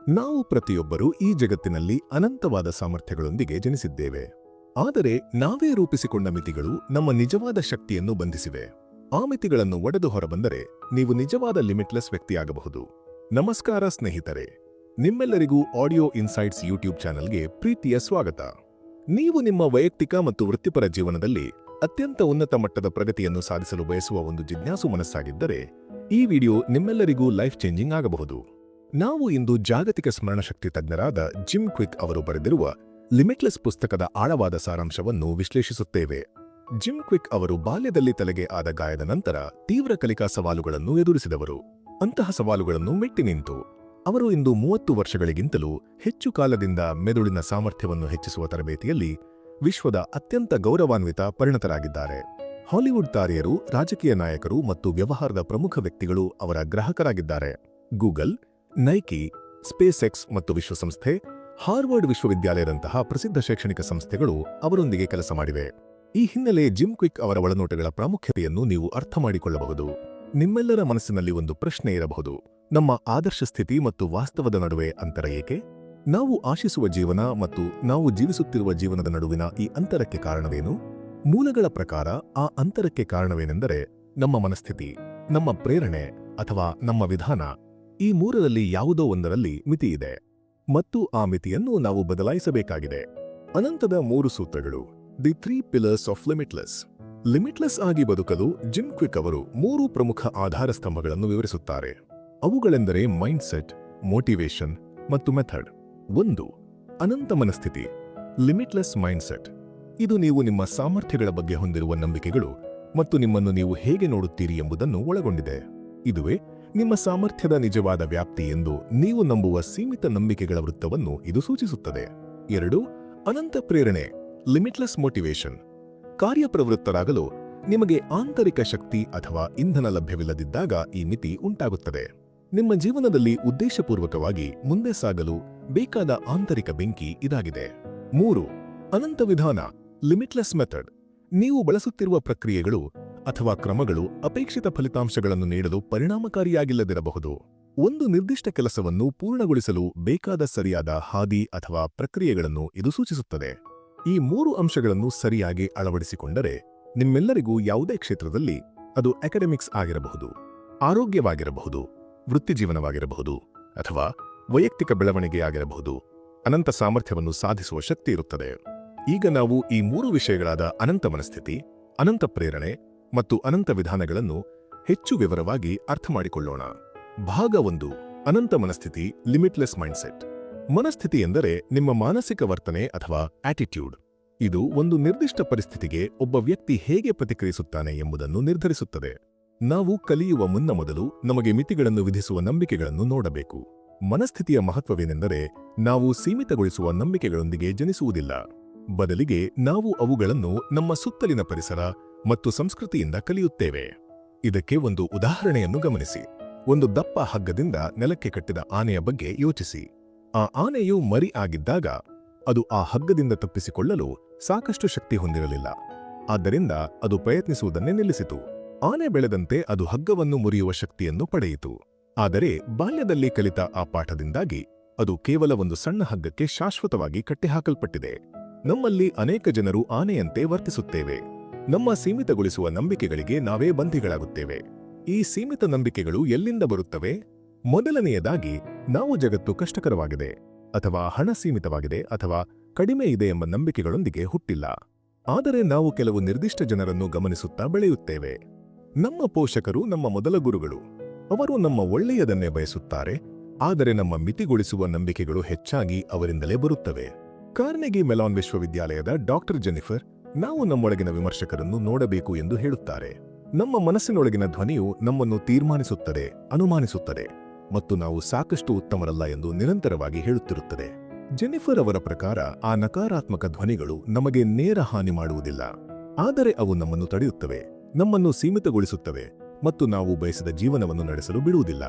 ನಾವು ಪ್ರತಿಯೊಬ್ಬರೂ ಈ ಜಗತ್ತಿನಲ್ಲಿ ಅನಂತವಾದ ಸಾಮರ್ಥ್ಯಗಳೊಂದಿಗೆ ಜನಿಸಿದ್ದೇವೆ. ಆದರೆ ನಾವೇ ರೂಪಿಸಿಕೊಂಡ ಮಿತಿಗಳು ನಮ್ಮ ನಿಜವಾದ ಶಕ್ತಿಯನ್ನು ಬಂಧಿಸಿವೆ. ಆ ಮಿತಿಗಳನ್ನು ಒಡೆದು ಹೊರಬಂದರೆ ನೀವು ನಿಜವಾದ ಲಿಮಿಟ್ಲೆಸ್ ವ್ಯಕ್ತಿಯಾಗಬಹುದು. ನಮಸ್ಕಾರ ಸ್ನೇಹಿತರೆ, ನಿಮ್ಮೆಲ್ಲರಿಗೂ ಆಡಿಯೋ ಇನ್ಸೈಟ್ಸ್ ಯೂಟ್ಯೂಬ್ ಚಾನೆಲ್ಗೆ ಪ್ರೀತಿಯ ಸ್ವಾಗತ. ನೀವು ನಿಮ್ಮ ವೈಯಕ್ತಿಕ ಮತ್ತು ವೃತ್ತಿಪರ ಜೀವನದಲ್ಲಿ ಅತ್ಯಂತ ಉನ್ನತ ಮಟ್ಟದ ಪ್ರಗತಿಯನ್ನು ಸಾಧಿಸಲು ಬಯಸುವ ಒಂದು ಜಿಜ್ಞಾಸು ಮನಸ್ಸಾಗಿದ್ದರೆ ಈ ವಿಡಿಯೋ ನಿಮ್ಮೆಲ್ಲರಿಗೂ ಲೈಫ್ ಚೇಂಜಿಂಗ್ ಆಗಬಹುದು. ನಾವು ಇಂದು ಜಾಗತಿಕ ಸ್ಮರಣಶಕ್ತಿ ತಜ್ಞರಾದ ಜಿಮ್ ಕ್ವಿಕ್ ಅವರು ಬರೆದಿರುವ ಲಿಮಿಟ್ಲೆಸ್ ಪುಸ್ತಕದ ಆಳವಾದ ಸಾರಾಂಶವನ್ನು ವಿಶ್ಲೇಷಿಸುತ್ತೇವೆ. ಜಿಮ್ ಕ್ವಿಕ್ ಅವರು ಬಾಲ್ಯದಲ್ಲಿ ತಲೆಗೆ ಆದ ಗಾಯದ ನಂತರ ತೀವ್ರ ಕಲಿಕಾ ಸವಾಲುಗಳನ್ನು ಎದುರಿಸಿದವರು. ಅಂತಹ ಸವಾಲುಗಳನ್ನು ಮೆಟ್ಟಿ ನಿಂತು ಅವರು ಇಂದು 30 ವರ್ಷಗಳಿಗಿಂತಲೂ ಹೆಚ್ಚು ಕಾಲದಿಂದ ಮೆದುಳಿನ ಸಾಮರ್ಥ್ಯವನ್ನು ಹೆಚ್ಚಿಸುವ ತರಬೇತಿಯಲ್ಲಿ ವಿಶ್ವದ ಅತ್ಯಂತ ಗೌರವಾನ್ವಿತ ಪರಿಣತರಾಗಿದ್ದಾರೆ. ಹಾಲಿವುಡ್ ತಾರೆಯರು, ರಾಜಕೀಯ ನಾಯಕರು ಮತ್ತು ವ್ಯವಹಾರದ ಪ್ರಮುಖ ವ್ಯಕ್ತಿಗಳು ಅವರ ಗ್ರಾಹಕರಾಗಿದ್ದಾರೆ. ಗೂಗಲ್, ನೈಕಿ, ಸ್ಪೇಸ್ ಎಕ್ಸ್ ಮತ್ತು ವಿಶ್ವಸಂಸ್ಥೆ, ಹಾರ್ವರ್ಡ್ ವಿಶ್ವವಿದ್ಯಾಲಯದಂತಹ ಪ್ರಸಿದ್ಧ ಶೈಕ್ಷಣಿಕ ಸಂಸ್ಥೆಗಳು ಅವರೊಂದಿಗೆ ಕೆಲಸ ಮಾಡಿವೆ. ಈ ಹಿನ್ನೆಲೆ ಜಿಮ್ ಕ್ವಿಕ್ ಅವರ ಒಳನೋಟಗಳ ಪ್ರಾಮುಖ್ಯತೆಯನ್ನು ನೀವು ಅರ್ಥ ಮಾಡಿಕೊಳ್ಳಬಹುದು. ನಿಮ್ಮೆಲ್ಲರ ಮನಸ್ಸಿನಲ್ಲಿ ಒಂದು ಪ್ರಶ್ನೆ ಇರಬಹುದು: ನಮ್ಮ ಆದರ್ಶ ಸ್ಥಿತಿ ಮತ್ತು ವಾಸ್ತವದ ನಡುವೆ ಅಂತರ ಏಕೆ? ನಾವು ಆಶಿಸುವ ಜೀವನ ಮತ್ತು ನಾವು ಜೀವಿಸುತ್ತಿರುವ ಜೀವನದ ನಡುವಿನ ಈ ಅಂತರಕ್ಕೆ ಕಾರಣವೇನು? ಮೂಲಗಳ ಪ್ರಕಾರ ಆ ಅಂತರಕ್ಕೆ ಕಾರಣವೇನೆಂದರೆ ನಮ್ಮ ಮನಸ್ಥಿತಿ, ನಮ್ಮ ಪ್ರೇರಣೆ ಅಥವಾ ನಮ್ಮ ವಿಧಾನ. ಈ ಮೂರರಲ್ಲಿ ಯಾವುದೋ ಒಂದರಲ್ಲಿ ಮಿತಿ ಇದೆ ಮತ್ತು ಆ ಮಿತಿಯನ್ನು ನಾವು ಬದಲಾಯಿಸಬೇಕಾಗಿದೆ. ಅನಂತದ 3 ಸೂತ್ರಗಳು, the 3 pillars of limitless. Limitless ಆಗಿ ಬದುಕಲು ಜಿಮ್ ಕ್ವಿಕ್ ಅವರು 3 ಪ್ರಮುಖ ಆಧಾರ ಸ್ತಂಭಗಳನ್ನು ವಿವರಿಸುತ್ತಾರೆ. ಅವುಗಳೆಂದರೆ ಮೈಂಡ್ಸೆಟ್, ಮೋಟಿವೇಶನ್ ಮತ್ತು ಮೆಥಡ್. 1. ಅನಂತ ಮನಸ್ಥಿತಿ, ಲಿಮಿಟ್ಲೆಸ್ ಮೈಂಡ್ಸೆಟ್. ಇದು ನೀವು ನಿಮ್ಮ ಸಾಮರ್ಥ್ಯಗಳ ಬಗ್ಗೆ ಹೊಂದಿರುವ ನಂಬಿಕೆಗಳು ಮತ್ತು ನಿಮ್ಮನ್ನು ನೀವು ಹೇಗೆ ನೋಡುತ್ತೀರಿ ಎಂಬುದನ್ನು ಒಳಗೊಂಡಿದೆ. ಇದುವೇ ನಿಮ್ಮ ಸಾಮರ್ಥ್ಯದ ನಿಜವಾದ ವ್ಯಾಪ್ತಿ ಎಂದು ನೀವು ನಂಬುವ ಸೀಮಿತ ನಂಬಿಕೆಗಳ ವೃತ್ತವನ್ನು ಇದು ಸೂಚಿಸುತ್ತದೆ. 2. ಅನಂತ ಪ್ರೇರಣೆ, ಲಿಮಿಟ್ಲೆಸ್ ಮೋಟಿವೇಶನ್. ಕಾರ್ಯಪ್ರವೃತ್ತರಾಗಲು ನಿಮಗೆ ಆಂತರಿಕ ಶಕ್ತಿ ಅಥವಾ ಇಂಧನ ಲಭ್ಯವಿಲ್ಲದಿದ್ದಾಗ ಈ ಮಿತಿ ಉಂಟಾಗುತ್ತದೆ. ನಿಮ್ಮ ಜೀವನದಲ್ಲಿ ಉದ್ದೇಶಪೂರ್ವಕವಾಗಿ ಮುಂದೆ ಸಾಗಲು ಬೇಕಾದ ಆಂತರಿಕ ಬೆಂಕಿ ಇದಾಗಿದೆ. 3. ಅನಂತ ವಿಧಾನ, ಲಿಮಿಟ್ಲೆಸ್ ಮೆಥಡ್. ನೀವು ಬಳಸುತ್ತಿರುವ ಪ್ರಕ್ರಿಯೆಗಳು ಅಥವಾ ಕ್ರಮಗಳು ಅಪೇಕ್ಷಿತ ಫಲಿತಾಂಶಗಳನ್ನು ನೀಡಲು ಪರಿಣಾಮಕಾರಿಯಾಗಿಲ್ಲದಿರಬಹುದು. ಒಂದು ನಿರ್ದಿಷ್ಟ ಕೆಲಸವನ್ನು ಪೂರ್ಣಗೊಳಿಸಲು ಬೇಕಾದ ಸರಿಯಾದ ಹಾದಿ ಅಥವಾ ಪ್ರಕ್ರಿಯೆಗಳನ್ನು ಇದು ಸೂಚಿಸುತ್ತದೆ. ಈ 3 ಅಂಶಗಳನ್ನು ಸರಿಯಾಗಿ ಅಳವಡಿಸಿಕೊಂಡರೆ ನಿಮ್ಮೆಲ್ಲರಿಗೂ ಯಾವುದೇ ಕ್ಷೇತ್ರದಲ್ಲಿ, ಅದು ಅಕಾಡೆಮಿಕ್ಸ್ ಆಗಿರಬಹುದು, ಆರೋಗ್ಯವಾಗಿರಬಹುದು, ವೃತ್ತಿಜೀವನವಾಗಿರಬಹುದು ಅಥವಾ ವೈಯಕ್ತಿಕ ಬೆಳವಣಿಗೆಯಾಗಿರಬಹುದು, ಅನಂತ ಸಾಮರ್ಥ್ಯವನ್ನು ಸಾಧಿಸುವ ಶಕ್ತಿ ಇರುತ್ತದೆ. ಈಗ ನಾವು ಈ 3 ವಿಷಯಗಳಾದ ಅನಂತ ಮನಸ್ಥಿತಿ, ಅನಂತ ಪ್ರೇರಣೆ ಮತ್ತು ಅನಂತ ವಿಧಾನಗಳನ್ನು ಹೆಚ್ಚು ವಿವರವಾಗಿ ಅರ್ಥಮಾಡಿಕೊಳ್ಳೋಣ. ಭಾಗ 1: ಅನಂತ ಮನಸ್ಥಿತಿ, ಲಿಮಿಟ್ಲೆಸ್ ಮೈಂಡ್ಸೆಟ್. ಮನಸ್ಥಿತಿ ಎಂದರೆ ನಿಮ್ಮ ಮಾನಸಿಕ ವರ್ತನೆ ಅಥವಾ ಆಟಿಟ್ಯೂಡ್. ಇದು ಒಂದು ನಿರ್ದಿಷ್ಟ ಪರಿಸ್ಥಿತಿಗೆ ಒಬ್ಬ ವ್ಯಕ್ತಿ ಹೇಗೆ ಪ್ರತಿಕ್ರಿಯಿಸುತ್ತಾನೆ ಎಂಬುದನ್ನು ನಿರ್ಧರಿಸುತ್ತದೆ. ನಾವು ಕಲಿಯುವ ಮೊದಲು ನಮಗೆ ಮಿತಿಗಳನ್ನು ವಿಧಿಸುವ ನಂಬಿಕೆಗಳನ್ನು ನೋಡಬೇಕು. ಮನಸ್ಥಿತಿಯ ಮಹತ್ವವೇನೆಂದರೆ ನಾವು ಸೀಮಿತಗೊಳಿಸುವ ನಂಬಿಕೆಗಳೊಂದಿಗೆ ಜನಿಸುವುದಿಲ್ಲ. ಬದಲಿಗೆ ನಾವು ಅವುಗಳನ್ನು ನಮ್ಮ ಸುತ್ತಲಿನ ಪರಿಸರ ಮತ್ತು ಸಂಸ್ಕೃತಿಯಿಂದ ಕಲಿಯುತ್ತೇವೆ. ಇದಕ್ಕೆ ಒಂದು ಉದಾಹರಣೆಯನ್ನು ಗಮನಿಸಿ. ಒಂದು ದಪ್ಪ ಹಗ್ಗದಿಂದ ನೆಲಕ್ಕೆ ಕಟ್ಟಿದ ಆನೆಯ ಬಗ್ಗೆ ಯೋಚಿಸಿ. ಆ ಆನೆಯು ಮರಿ ಆಗಿದ್ದಾಗ ಅದು ಆ ಹಗ್ಗದಿಂದ ತಪ್ಪಿಸಿಕೊಳ್ಳಲು ಸಾಕಷ್ಟು ಶಕ್ತಿ ಹೊಂದಿರಲಿಲ್ಲ. ಆದ್ದರಿಂದ ಅದು ಪ್ರಯತ್ನಿಸುವುದನ್ನೇ ನಿಲ್ಲಿಸಿತು. ಆನೆ ಬೆಳೆದಂತೆ ಅದು ಹಗ್ಗವನ್ನು ಮುರಿಯುವ ಶಕ್ತಿಯನ್ನು ಪಡೆಯಿತು. ಆದರೆ ಬಾಲ್ಯದಲ್ಲಿ ಕಲಿತ ಆ ಪಾಠದಿಂದಾಗಿ ಅದು ಕೇವಲ ಒಂದು ಸಣ್ಣ ಹಗ್ಗಕ್ಕೆ ಶಾಶ್ವತವಾಗಿ ಕಟ್ಟಿಹಾಕಲ್ಪಟ್ಟಿದೆ. ನಮ್ಮಲ್ಲಿ ಅನೇಕ ಜನರು ಆನೆಯಂತೆ ವರ್ತಿಸುತ್ತೇವೆ. ನಮ್ಮ ಸೀಮಿತಗೊಳಿಸುವ ನಂಬಿಕೆಗಳಿಗೆ ನಾವೇ ಬಂಧಿಗಳಾಗುತ್ತೇವೆ. ಈ ಸೀಮಿತ ನಂಬಿಕೆಗಳು ಎಲ್ಲಿಂದ ಬರುತ್ತವೆ? ಮೊದಲನೆಯದಾಗಿ, ನಾವು ಜಗತ್ತು ಕಷ್ಟಕರವಾಗಿದೆ ಅಥವಾ ಹಣ ಸೀಮಿತವಾಗಿದೆ ಅಥವಾ ಕಡಿಮೆ ಇದೆ ಎಂಬ ನಂಬಿಕೆಗಳೊಂದಿಗೆ ಹುಟ್ಟಿಲ್ಲ. ಆದರೆ ನಾವು ಕೆಲವು ನಿರ್ದಿಷ್ಟ ಜನರನ್ನು ಗಮನಿಸುತ್ತಾ ಬೆಳೆಯುತ್ತೇವೆ. ನಮ್ಮ ಪೋಷಕರು ನಮ್ಮ ಮೊದಲ ಗುರುಗಳು. ಅವರು ನಮ್ಮ ಒಳ್ಳೆಯದನ್ನೇ ಬಯಸುತ್ತಾರೆ, ಆದರೆ ನಮ್ಮ ಮಿತಿಗೊಳಿಸುವ ನಂಬಿಕೆಗಳು ಹೆಚ್ಚಾಗಿ ಅವರಿಂದಲೇ ಬರುತ್ತವೆ. ಕಾರ್ನೆಗಿ ಮೆಲಾನ್ ವಿಶ್ವವಿದ್ಯಾಲಯದ ಡಾಕ್ಟರ್ ಜೆನಿಫರ್ ನಾವು ನಮ್ಮೊಳಗಿನ ವಿಮರ್ಶಕರನ್ನು ನೋಡಬೇಕು ಎಂದು ಹೇಳುತ್ತಾರೆ. ನಮ್ಮ ಮನಸ್ಸಿನೊಳಗಿನ ಧ್ವನಿಯು ನಮ್ಮನ್ನು ತೀರ್ಮಾನಿಸುತ್ತದೆ, ಅನುಮಾನಿಸುತ್ತದೆ ಮತ್ತು ನಾವು ಸಾಕಷ್ಟು ಉತ್ತಮರಲ್ಲ ಎಂದು ನಿರಂತರವಾಗಿ ಹೇಳುತ್ತಿರುತ್ತದೆ. ಜೆನಿಫರ್ ಅವರ ಪ್ರಕಾರ ಆ ನಕಾರಾತ್ಮಕ ಧ್ವನಿಗಳು ನಮಗೆ ನೇರ ಹಾನಿ ಮಾಡುವುದಿಲ್ಲ, ಆದರೆ ಅವು ನಮ್ಮನ್ನು ತಡೆಯುತ್ತವೆ, ನಮ್ಮನ್ನು ಸೀಮಿತಗೊಳಿಸುತ್ತವೆ ಮತ್ತು ನಾವು ಬಯಸಿದ ಜೀವನವನ್ನು ನಡೆಸಲು ಬಿಡುವುದಿಲ್ಲ.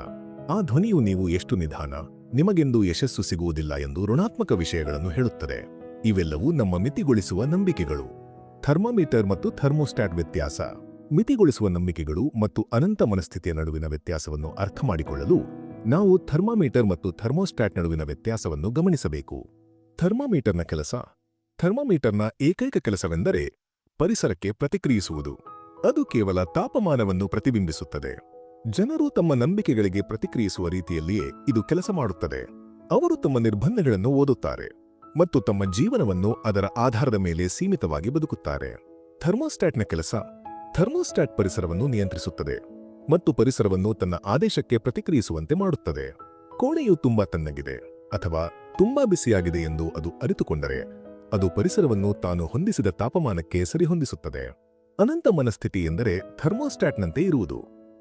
ಆ ಧ್ವನಿಯು ನೀವು ಎಷ್ಟು ನಿಧಾನ, ನಿಮಗೆಂದು ಯಶಸ್ಸು ಸಿಗುವುದಿಲ್ಲ ಎಂದು ಋಣಾತ್ಮಕ ವಿಷಯಗಳನ್ನು ಹೇಳುತ್ತದೆ. ಇವೆಲ್ಲವೂ ನಮ್ಮ ಮಿತಿಗೊಳಿಸುವ ನಂಬಿಕೆಗಳು. ಥರ್ಮೋಮೀಟರ್ ಮತ್ತು ಥರ್ಮೋಸ್ಟಾಟ್ ವ್ಯತ್ಯಾಸ. ಮಿತಿಗೊಳಿಸುವ ನಂಬಿಕೆಗಳು ಮತ್ತು ಅನಂತ ಮನಸ್ಥಿತಿಯ ನಡುವಿನ ವ್ಯತ್ಯಾಸವನ್ನು ಅರ್ಥಮಾಡಿಕೊಳ್ಳಲು ನಾವು ಥರ್ಮಾಮೀಟರ್ ಮತ್ತು ಥರ್ಮೋಸ್ಟಾಟ್ ನಡುವಿನ ವ್ಯತ್ಯಾಸವನ್ನು ಗಮನಿಸಬೇಕು. ಥರ್ಮಾಮೀಟರ್ನ ಕೆಲಸ. ಥರ್ಮಾಮೀಟರ್ನ ಏಕೈಕ ಕೆಲಸವೆಂದರೆ ಪರಿಸರಕ್ಕೆ ಪ್ರತಿಕ್ರಿಯಿಸುವುದು. ಅದು ಕೇವಲ ತಾಪಮಾನವನ್ನು ಪ್ರತಿಬಿಂಬಿಸುತ್ತದೆ. ಜನರು ತಮ್ಮ ನಂಬಿಕೆಗಳಿಗೆ ಪ್ರತಿಕ್ರಿಯಿಸುವ ರೀತಿಯಲ್ಲಿಯೇ ಇದು ಕೆಲಸ ಮಾಡುತ್ತದೆ. ಅವರು ತಮ್ಮ ನಿರ್ಬಂಧಗಳನ್ನು ಓದುತ್ತಾರೆ ಮತ್ತು ತಮ್ಮ ಜೀವನವನ್ನು ಅದರ ಆಧಾರದ ಮೇಲೆ ಸೀಮಿತವಾಗಿ ಬದುಕುತ್ತಾರೆ. ಥರ್ಮೋಸ್ಟಾಟ್ನ ಕೆಲಸ. ಥರ್ಮೋಸ್ಟಾಟ್ ಪರಿಸರವನ್ನು ನಿಯಂತ್ರಿಸುತ್ತದೆ ಮತ್ತು ಪರಿಸರವನ್ನು ತನ್ನ ಆದೇಶಕ್ಕೆ ಪ್ರತಿಕ್ರಿಯಿಸುವಂತೆ ಮಾಡುತ್ತದೆ. ಕೋಣೆಯು ತುಂಬಾ ತಣ್ಣಗಿದೆ ಅಥವಾ ತುಂಬಾ ಬಿಸಿಯಾಗಿದೆ ಎಂದು ಅದು ಅರಿತುಕೊಂಡರೆ ಅದು ಪರಿಸರವನ್ನು ತಾನು ಹೊಂದಿಸಿದ ತಾಪಮಾನಕ್ಕೆ ಸರಿಹೊಂದಿಸುತ್ತದೆ. ಅನಂತ ಮನಸ್ಥಿತಿ ಎಂದರೆ ಥರ್ಮೋಸ್ಟಾಟ್ನಂತೆ ಇರುವುದು.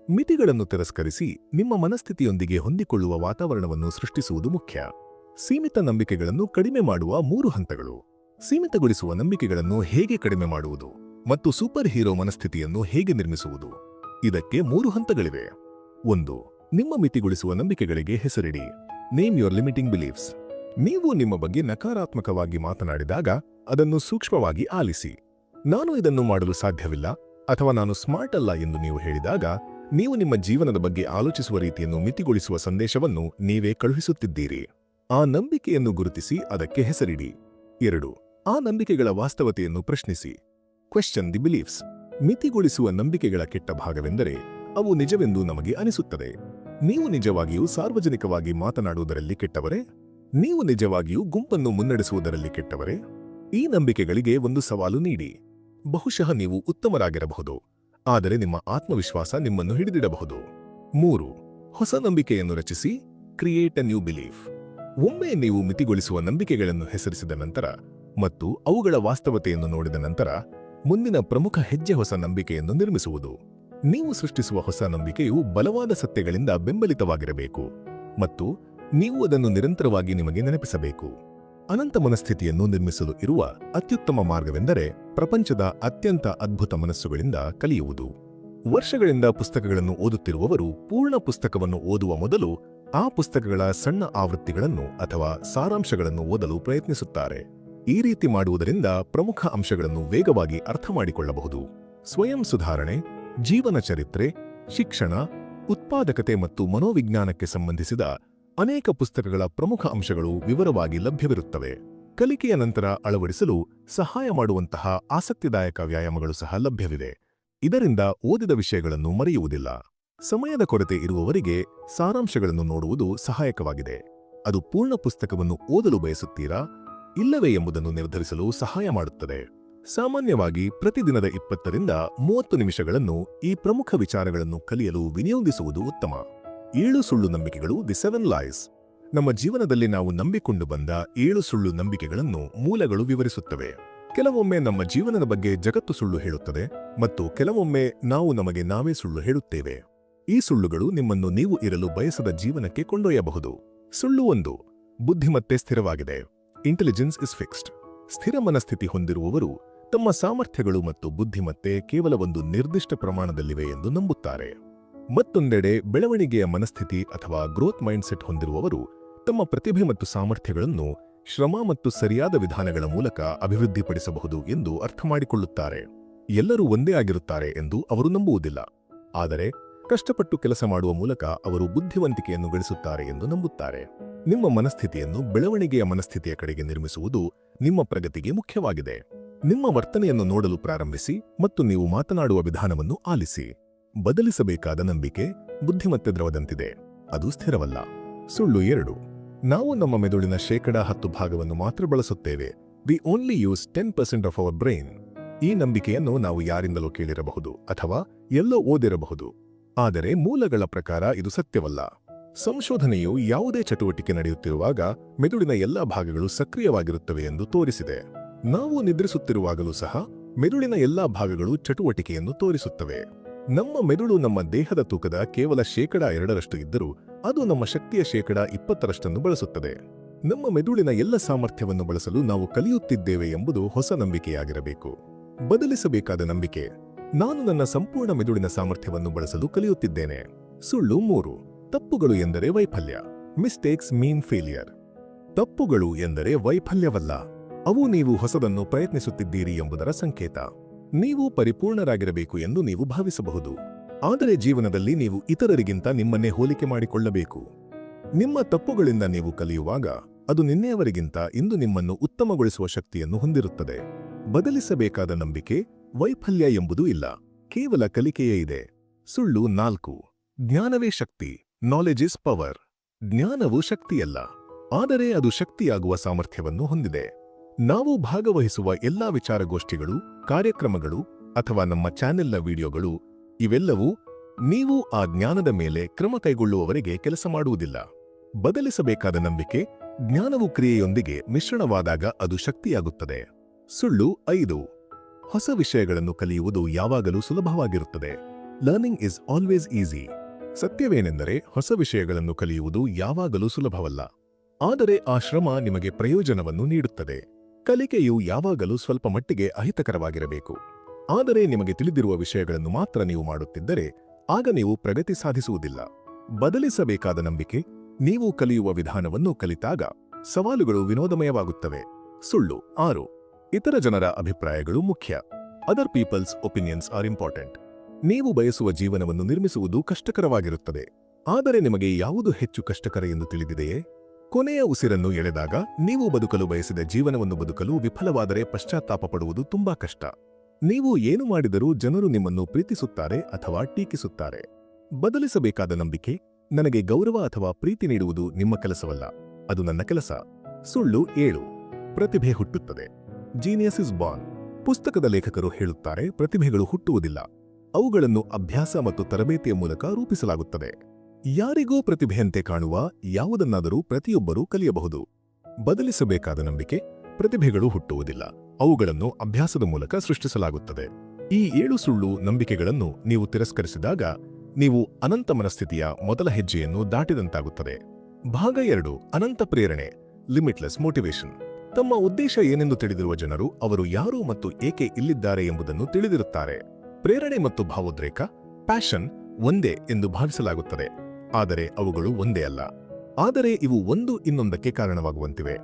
ಮಿತಿಗಳನ್ನು ತಿರಸ್ಕರಿಸಿ ನಿಮ್ಮ ಮನಸ್ಥಿತಿಯೊಂದಿಗೆ ಹೊಂದಿಕೊಳ್ಳುವ ವಾತಾವರಣವನ್ನು ಸೃಷ್ಟಿಸುವುದು ಮುಖ್ಯ. ಸೀಮಿತ ನಂಬಿಕೆಗಳನ್ನು ಕಡಿಮೆ ಮಾಡುವ 3 ಹಂತಗಳು. ಸೀಮಿತಗೊಳಿಸುವ ನಂಬಿಕೆಗಳನ್ನು ಹೇಗೆ ಕಡಿಮೆ ಮಾಡುವುದು ಮತ್ತು ಸೂಪರ್ ಹೀರೋ ಮನಸ್ಥಿತಿಯನ್ನು ಹೇಗೆ ನಿರ್ಮಿಸುವುದು. ಇದಕ್ಕೆ 3 ಹಂತಗಳಿವೆ. 1. ನಿಮ್ಮ ಮಿತಿಗೊಳಿಸುವ ನಂಬಿಕೆಗಳಿಗೆ ಹೆಸರಿಡಿ. Name your limiting beliefs. ನೀವು ನಿಮ್ಮ ಬಗ್ಗೆ ನಕಾರಾತ್ಮಕವಾಗಿ ಮಾತನಾಡಿದಾಗ ಅದನ್ನು ಸೂಕ್ಷ್ಮವಾಗಿ ಆಲಿಸಿ. ನಾನು ಇದನ್ನು ಮಾಡಲು ಸಾಧ್ಯವಿಲ್ಲ ಅಥವಾ ನಾನು ಸ್ಮಾರ್ಟ್ ಅಲ್ಲ ಎಂದು ನೀವು ಹೇಳಿದಾಗ ನೀವು ನಿಮ್ಮ ಜೀವನದ ಬಗ್ಗೆ ಆಲೋಚಿಸುವ ರೀತಿಯನ್ನು ಮಿತಿಗೊಳಿಸುವ ಸಂದೇಶವನ್ನು ನೀವೇ ಕಳುಹಿಸುತ್ತಿದ್ದೀರಿ. ಆ ನಂಬಿಕೆಯನ್ನು ಗುರುತಿಸಿ ಅದಕ್ಕೆ ಹೆಸರಿಡಿ. 2. ಆ ನಂಬಿಕೆಗಳ ವಾಸ್ತವತೆಯನ್ನು ಪ್ರಶ್ನಿಸಿ. Question the beliefs. ಮಿತಿಗೊಳಿಸುವ ನಂಬಿಕೆಗಳ ಕೆಟ್ಟ ಭಾಗವೆಂದರೆ ಅವು ನಿಜವೆಂದು ನಮಗೆ ಅನಿಸುತ್ತದೆ. ನೀವು ನಿಜವಾಗಿಯೂ ಸಾರ್ವಜನಿಕವಾಗಿ ಮಾತನಾಡುವುದರಲ್ಲಿ ಕೆಟ್ಟವರೇ? ನೀವು ನಿಜವಾಗಿಯೂ ಗುಂಪನ್ನು ಮುನ್ನಡೆಸುವುದರಲ್ಲಿ ಕೆಟ್ಟವರೇ? ಈ ನಂಬಿಕೆಗಳಿಗೆ ಒಂದು ಸವಾಲು ನೀಡಿ. ಬಹುಶಃ ನೀವು ಉತ್ತಮರಾಗಿರಬಹುದು, ಆದರೆ ನಿಮ್ಮ ಆತ್ಮವಿಶ್ವಾಸ ನಿಮ್ಮನ್ನು ಹಿಡಿದಿಡಬಹುದು. 3. ಹೊಸ ನಂಬಿಕೆಯನ್ನು ರಚಿಸಿ. Create a new belief. ಒಮ್ಮೆ ನೀವು ಮಿತಿಗೊಳಿಸುವ ನಂಬಿಕೆಗಳನ್ನು ಹೆಸರಿಸಿದ ನಂತರ ಮತ್ತು ಅವುಗಳ ವಾಸ್ತವತೆಯನ್ನು ನೋಡಿದ ನಂತರ ಮುಂದಿನ ಪ್ರಮುಖ ಹೆಜ್ಜೆ ಹೊಸ ನಂಬಿಕೆಯನ್ನು ನಿರ್ಮಿಸುವುದು. ನೀವು ಸೃಷ್ಟಿಸುವ ಹೊಸ ನಂಬಿಕೆಯು ಬಲವಾದ ಸತ್ಯಗಳಿಂದ ಬೆಂಬಲಿತವಾಗಿರಬೇಕು ಮತ್ತು ನೀವು ಅದನ್ನು ನಿರಂತರವಾಗಿ ನಿಮಗೆ ನೆನಪಿಸಬೇಕು. ಅನಂತ ಮನಸ್ಥಿತಿಯನ್ನು ನಿರ್ಮಿಸಲು ಇರುವ ಅತ್ಯುತ್ತಮ ಮಾರ್ಗವೆಂದರೆ ಪ್ರಪಂಚದ ಅತ್ಯಂತ ಅದ್ಭುತ ಮನಸ್ಸುಗಳಿಂದ ಕಲಿಯುವುದು. ವರ್ಷಗಳಿಂದ ಪುಸ್ತಕಗಳನ್ನು ಓದುತ್ತಿರುವವರು ಪೂರ್ಣ ಪುಸ್ತಕವನ್ನು ಓದುವ ಮೊದಲು ಆ ಪುಸ್ತಕಗಳ ಸಣ್ಣ ಆವೃತ್ತಿಗಳನ್ನು ಅಥವಾ ಸಾರಾಂಶಗಳನ್ನು ಓದಲು ಪ್ರಯತ್ನಿಸುತ್ತಾರೆ. ಈ ರೀತಿ ಮಾಡುವುದರಿಂದ ಪ್ರಮುಖ ಅಂಶಗಳನ್ನು ವೇಗವಾಗಿ ಅರ್ಥಮಾಡಿಕೊಳ್ಳಬಹುದು. ಸ್ವಯಂ ಸುಧಾರಣೆ, ಜೀವನ ಚರಿತ್ರೆ, ಶಿಕ್ಷಣ, ಉತ್ಪಾದಕತೆ ಮತ್ತು ಮನೋವಿಜ್ಞಾನಕ್ಕೆ ಸಂಬಂಧಿಸಿದ ಅನೇಕ ಪುಸ್ತಕಗಳ ಪ್ರಮುಖ ಅಂಶಗಳು ವಿವರವಾಗಿ ಲಭ್ಯವಿರುತ್ತವೆ. ಕಲಿಕೆಯ ನಂತರ ಅಳವಡಿಸಲು ಸಹಾಯ ಮಾಡುವಂತಹ ಆಸಕ್ತಿದಾಯಕ ವ್ಯಾಯಾಮಗಳು ಸಹ ಲಭ್ಯವಿದೆ. ಇದರಿಂದ ಓದಿದ ವಿಷಯಗಳನ್ನು ಮರೆಯುವುದಿಲ್ಲ. ಸಮಯದ ಕೊರತೆ ಇರುವವರಿಗೆ ಸಾರಾಂಶಗಳನ್ನು ನೋಡುವುದು ಸಹಾಯಕವಾಗಿದೆ. ಅದು ಪೂರ್ಣ ಪುಸ್ತಕವನ್ನು ಓದಲು ಬಯಸುತ್ತೀರಾ ಇಲ್ಲವೇ ಎಂಬುದನ್ನು ನಿರ್ಧರಿಸಲು ಸಹಾಯ ಮಾಡುತ್ತದೆ. ಸಾಮಾನ್ಯವಾಗಿ ಪ್ರತಿದಿನದ 20 ರಿಂದ 30 ನಿಮಿಷಗಳನ್ನು ಈ ಪ್ರಮುಖ ವಿಚಾರಗಳನ್ನು ಕಲಿಯಲು ವಿನಿಯೋಗಿಸುವುದು ಉತ್ತಮ. 7 ಸುಳ್ಳು ನಂಬಿಕೆಗಳು, ದಿ 7 ಲೈಸ್. ನಮ್ಮ ಜೀವನದಲ್ಲಿ ನಾವು ನಂಬಿಕೊಂಡು ಬಂದ 7 ಸುಳ್ಳು ನಂಬಿಕೆಗಳನ್ನು ಮೂಲಗಳು ವಿವರಿಸುತ್ತವೆ. ಕೆಲವೊಮ್ಮೆ ನಮ್ಮ ಜೀವನದ ಬಗ್ಗೆ ಜಗತ್ತು ಸುಳ್ಳು ಹೇಳುತ್ತದೆ ಮತ್ತು ಕೆಲವೊಮ್ಮೆ ನಾವು ನಮಗೆ ನಾವೇ ಸುಳ್ಳು ಹೇಳುತ್ತೇವೆ. ಈ ಸುಳ್ಳುಗಳು ನಿಮ್ಮನ್ನು ನೀವು ಇರಲು ಬಯಸದ ಜೀವನಕ್ಕೆ ಕೊಂಡೊಯ್ಯಬಹುದು. ಸುಳ್ಳು 1. ಬುದ್ಧಿಮತ್ತೆ ಸ್ಥಿರವಾಗಿದೆ. Intelligence is fixed. ಸ್ಥಿರ ಮನಸ್ಥಿತಿ ಹೊಂದಿರುವವರು ತಮ್ಮ ಸಾಮರ್ಥ್ಯಗಳು ಮತ್ತು ಬುದ್ಧಿಮತ್ತೆ ಕೇವಲ ಒಂದು ನಿರ್ದಿಷ್ಟ ಪ್ರಮಾಣದಲ್ಲಿವೆ ಎಂದು ನಂಬುತ್ತಾರೆ. ಮತ್ತೊಂದೆಡೆ ಬೆಳವಣಿಗೆಯ ಮನಸ್ಥಿತಿ ಅಥವಾ ಗ್ರೋತ್ ಮೈಂಡ್ಸೆಟ್ ಹೊಂದಿರುವವರು ತಮ್ಮ ಪ್ರತಿಭೆ ಮತ್ತು ಸಾಮರ್ಥ್ಯಗಳನ್ನು ಶ್ರಮ ಮತ್ತು ಸರಿಯಾದ ವಿಧಾನಗಳ ಮೂಲಕ ಅಭಿವೃದ್ಧಿಪಡಿಸಬಹುದು ಎಂದು ಅರ್ಥಮಾಡಿಕೊಳ್ಳುತ್ತಾರೆ. ಎಲ್ಲರೂ ಒಂದೇ ಆಗಿರುತ್ತಾರೆ ಎಂದು ಅವರು ನಂಬುವುದಿಲ್ಲ, ಆದರೆ ಕಷ್ಟಪಟ್ಟು ಕೆಲಸ ಮಾಡುವ ಮೂಲಕ ಅವರು ಬುದ್ಧಿವಂತಿಕೆಯನ್ನು ಗಳಿಸುತ್ತಾರೆ ಎಂದು ನಂಬುತ್ತಾರೆ. ನಿಮ್ಮ ಮನಸ್ಥಿತಿಯನ್ನು ಬೆಳವಣಿಗೆಯ ಮನಸ್ಥಿತಿಯ ಕಡೆಗೆ ನಿರ್ಮಿಸುವುದು ನಿಮ್ಮ ಪ್ರಗತಿಗೆ ಮುಖ್ಯವಾಗಿದೆ. ನಿಮ್ಮ ವರ್ತನೆಯನ್ನು ನೋಡಲು ಪ್ರಾರಂಭಿಸಿ ಮತ್ತು ನೀವು ಮಾತನಾಡುವ ವಿಧಾನವನ್ನು ಆಲಿಸಿ. ಬದಲಿಸಬೇಕಾದ ನಂಬಿಕೆ ಬುದ್ಧಿಮತ್ತೆ ದ್ರವದಂತಿದೆ, ಅದು ಸ್ಥಿರವಲ್ಲ. ಸುಳ್ಳು 2. ನಾವು ನಮ್ಮ ಮೆದುಳಿನ 10% ಮಾತ್ರ ಬಳಸುತ್ತೇವೆ. We only use 10% of our brain. ಈ ನಂಬಿಕೆಯನ್ನು ನಾವು ಯಾರಿಂದಲೂ ಕೇಳಿರಬಹುದು ಅಥವಾ ಎಲ್ಲೋ ಓದಿರಬಹುದು, ಆದರೆ ಮೂಲಗಳ ಪ್ರಕಾರ ಇದು ಸತ್ಯವಲ್ಲ. ಸಂಶೋಧನೆಯು ಯಾವುದೇ ಚಟುವಟಿಕೆ ನಡೆಯುತ್ತಿರುವಾಗ ಮೆದುಳಿನ ಎಲ್ಲಾ ಭಾಗಗಳು ಸಕ್ರಿಯವಾಗಿರುತ್ತವೆ ಎಂದು ತೋರಿಸಿದೆ. ನಾವು ನಿದ್ರಿಸುತ್ತಿರುವಾಗಲೂ ಸಹ ಮೆದುಳಿನ ಎಲ್ಲಾ ಭಾಗಗಳು ಚಟುವಟಿಕೆಯನ್ನು ತೋರಿಸುತ್ತವೆ. ನಮ್ಮ ಮೆದುಳು ನಮ್ಮ ದೇಹದ ತೂಕದ ಕೇವಲ 2% ಇದ್ದರೂ ಅದು ನಮ್ಮ ಶಕ್ತಿಯ 20% ಬಳಸುತ್ತದೆ. ನಮ್ಮ ಮೆದುಳಿನ ಎಲ್ಲ ಸಾಮರ್ಥ್ಯವನ್ನು ಬಳಸಲು ನಾವು ಕಲಿಯುತ್ತಿದ್ದೇವೆ ಎಂಬುದು ಹೊಸ ನಂಬಿಕೆಯಾಗಿರಬೇಕು. ಬದಲಿಸಬೇಕಾದ ನಂಬಿಕೆ: ನಾನು ನನ್ನ ಸಂಪೂರ್ಣ ಮೆದುಳಿನ ಸಾಮರ್ಥ್ಯವನ್ನು ಬಳಸಲು ಕಲಿಯುತ್ತಿದ್ದೇನೆ. ಸುಳ್ಳು 3. ತಪ್ಪುಗಳು ಎಂದರೆ ವೈಫಲ್ಯ. ಮಿಸ್ಟೇಕ್ಸ್ ಮೀನ್ ಫೇಲಿಯರ್. ತಪ್ಪುಗಳು ಎಂದರೆ ವೈಫಲ್ಯವಲ್ಲ, ಅವು ನೀವು ಹೊಸದನ್ನು ಪ್ರಯತ್ನಿಸುತ್ತಿದ್ದೀರಿ ಎಂಬುದರ ಸಂಕೇತ. ನೀವು ಪರಿಪೂರ್ಣರಾಗಿರಬೇಕು ಎಂದು ನೀವು ಭಾವಿಸಬಹುದು, ಆದರೆ ಜೀವನದಲ್ಲಿ ನೀವು ಇತರರಿಗಿಂತ ನಿಮ್ಮನ್ನೇ ಹೋಲಿಕೆ ಮಾಡಿಕೊಳ್ಳಬೇಕು. ನಿಮ್ಮ ತಪ್ಪುಗಳಿಂದ ನೀವು ಕಲಿಯುವಾಗ ಅದು ನಿನ್ನೆಯವರಿಗಿಂತ ಇಂದು ನಿಮ್ಮನ್ನು ಉತ್ತಮಗೊಳಿಸುವ ಶಕ್ತಿಯನ್ನು ಹೊಂದಿರುತ್ತದೆ. ಬದಲಿಸಬೇಕಾದ ನಂಬಿಕೆ, ವೈಫಲ್ಯ ಎಂಬುದೂ ಇಲ್ಲ, ಕೇವಲ ಕಲಿಕೆಯೇ ಇದೆ. ಸುಳ್ಳು 4. ಜ್ಞಾನವೇ ಶಕ್ತಿ. Knowledge is power. ಜ್ಞಾನವು ಶಕ್ತಿಯಲ್ಲ, ಆದರೆ ಅದು ಶಕ್ತಿಯಾಗುವ ಸಾಮರ್ಥ್ಯವನ್ನು ಹೊಂದಿದೆ. ನಾವು ಭಾಗವಹಿಸುವ ಎಲ್ಲಾ ವಿಚಾರಗೋಷ್ಠಿಗಳು, ಕಾರ್ಯಕ್ರಮಗಳು ಅಥವಾ ನಮ್ಮ ಚಾನೆಲ್ನ ವಿಡಿಯೋಗಳು ಇವೆಲ್ಲವೂ ನೀವು ಆ ಜ್ಞಾನದ ಮೇಲೆ ಕ್ರಮ ಕೈಗೊಳ್ಳುವವರೆಗೆ ಕೆಲಸ ಮಾಡುವುದಿಲ್ಲ. ಬದಲಿಸಬೇಕಾದ ನಂಬಿಕೆ, ಜ್ಞಾನವು ಕ್ರಿಯೆಯೊಂದಿಗೆ ಮಿಶ್ರಣವಾದಾಗ ಅದು ಶಕ್ತಿಯಾಗುತ್ತದೆ. ಸುಳ್ಳು 5. ಹೊಸ ವಿಷಯಗಳನ್ನು ಕಲಿಯುವುದು ಯಾವಾಗಲೂ ಸುಲಭವಾಗಿರುತ್ತದೆ. Learning is always easy. ಸತ್ಯವೇನೆಂದರೆ ಹೊಸ ವಿಷಯಗಳನ್ನು ಕಲಿಯುವುದು ಯಾವಾಗಲೂ ಸುಲಭವಲ್ಲ, ಆದರೆ ಆ ಶ್ರಮ ನಿಮಗೆ ಪ್ರಯೋಜನವನ್ನು ನೀಡುತ್ತದೆ. ಕಲಿಕೆಯು ಯಾವಾಗಲೂ ಸ್ವಲ್ಪ ಮಟ್ಟಿಗೆ ಅಹಿತಕರವಾಗಿರಬೇಕು, ಆದರೆ ನಿಮಗೆ ತಿಳಿದಿರುವ ವಿಷಯಗಳನ್ನು ಮಾತ್ರ ನೀವು ಮಾಡುತ್ತಿದ್ದರೆ ಆಗ ನೀವು ಪ್ರಗತಿ ಸಾಧಿಸುವುದಿಲ್ಲ. ಬದಲಿಸಬೇಕಾದ ನಂಬಿಕೆ, ನೀವು ಕಲಿಯುವ ವಿಧಾನವನ್ನು ಕಲಿತಾಗ ಸವಾಲುಗಳು ವಿನೋದಮಯವಾಗುತ್ತವೆ. ಸುಳ್ಳು 6. ಇತರ ಜನರ ಅಭಿಪ್ರಾಯಗಳು ಮುಖ್ಯ. Other people's opinions are important. ನೀವು ಬಯಸುವ ಜೀವನವನ್ನು ನಿರ್ಮಿಸುವುದು ಕಷ್ಟಕರವಾಗಿರುತ್ತದೆ, ಆದರೆ ನಿಮಗೆ ಯಾವುದು ಹೆಚ್ಚು ಕಷ್ಟಕರ ಎಂದು ತಿಳಿದಿದೆಯೇ? ಕೊನೆಯ ಉಸಿರನ್ನು ಎಳೆದಾಗ ನೀವು ಬದುಕಲು ಬಯಸಿದ ಜೀವನವನ್ನು ಬದುಕಲು ವಿಫಲವಾದರೆ ಪಶ್ಚಾತ್ತಾಪ ಪಡುವುದು ತುಂಬಾ ಕಷ್ಟ. ನೀವು ಏನು ಮಾಡಿದರೂ ಜನರು ನಿಮ್ಮನ್ನು ಪ್ರೀತಿಸುತ್ತಾರೆ ಅಥವಾ ಟೀಕಿಸುತ್ತಾರೆ. ಬದಲಿಸಬೇಕಾದ ನಂಬಿಕೆ, ನನಗೆ ಗೌರವ ಅಥವಾ ಪ್ರೀತಿ ನೀಡುವುದು ನಿಮ್ಮ ಕೆಲಸವಲ್ಲ, ಅದು ನನ್ನ ಕೆಲಸ. ಸುಳ್ಳು 7. ಪ್ರತಿಭೆ ಹುಟ್ಟುತ್ತದೆ. Genius is Born. ಪುಸ್ತಕದ ಲೇಖಕರು ಹೇಳುತ್ತಾರೆ, ಪ್ರತಿಭೆಗಳು ಹುಟ್ಟುವುದಿಲ್ಲ, ಅವುಗಳನ್ನು ಅಭ್ಯಾಸ ಮತ್ತು ತರಬೇತಿಯ ಮೂಲಕ ರೂಪಿಸಲಾಗುತ್ತದೆ. ಯಾರಿಗೂ ಪ್ರತಿಭೆಯಂತೆ ಕಾಣುವ ಯಾವುದನ್ನಾದರೂ ಪ್ರತಿಯೊಬ್ಬರೂ ಕಲಿಯಬಹುದು. ಬದಲಿಸಬೇಕಾದ ನಂಬಿಕೆ, ಪ್ರತಿಭೆಗಳು ಹುಟ್ಟುವುದಿಲ್ಲ, ಅವುಗಳನ್ನು ಅಭ್ಯಾಸದ ಮೂಲಕ ಸೃಷ್ಟಿಸಲಾಗುತ್ತದೆ. ಈ 7 ಸುಳ್ಳು ನಂಬಿಕೆಗಳನ್ನು ನೀವು ತಿರಸ್ಕರಿಸಿದಾಗ ನೀವು ಅನಂತ ಮನಸ್ಥಿತಿಯ ಮೊದಲ ಹೆಜ್ಜೆಯನ್ನು ದಾಟಿದಂತಾಗುತ್ತದೆ. ಭಾಗ 2. ಅನಂತ ಪ್ರೇರಣೆ, ಲಿಮಿಟ್ಲೆಸ್ ಮೋಟಿವೇಶನ್. ತಮ್ಮ ಉದ್ದೇಶ ಏನೆಂದು ತಿಳಿದಿರುವ ಜನರು ಅವರು ಯಾರು ಮತ್ತು ಏಕೆ ಇಲ್ಲಿದ್ದಾರೆ ಎಂಬುದನ್ನು ತಿಳಿದಿರುತ್ತಾರೆ. ಪ್ರೇರಣೆ ಮತ್ತು ಭಾವೋದ್ರೇಕ, ಪ್ಯಾಷನ್ ಒಂದೇ ಎಂದು ಭಾವಿಸಲಾಗುತ್ತದೆ, ಆದರೆ ಅವುಗಳು ಒಂದೇ ಅಲ್ಲ. ಆದರೆ ಇವು ಒಂದು ಇನ್ನೊಂದಕ್ಕೆ ಕಾರಣವಾಗುವಂತಿವೆ.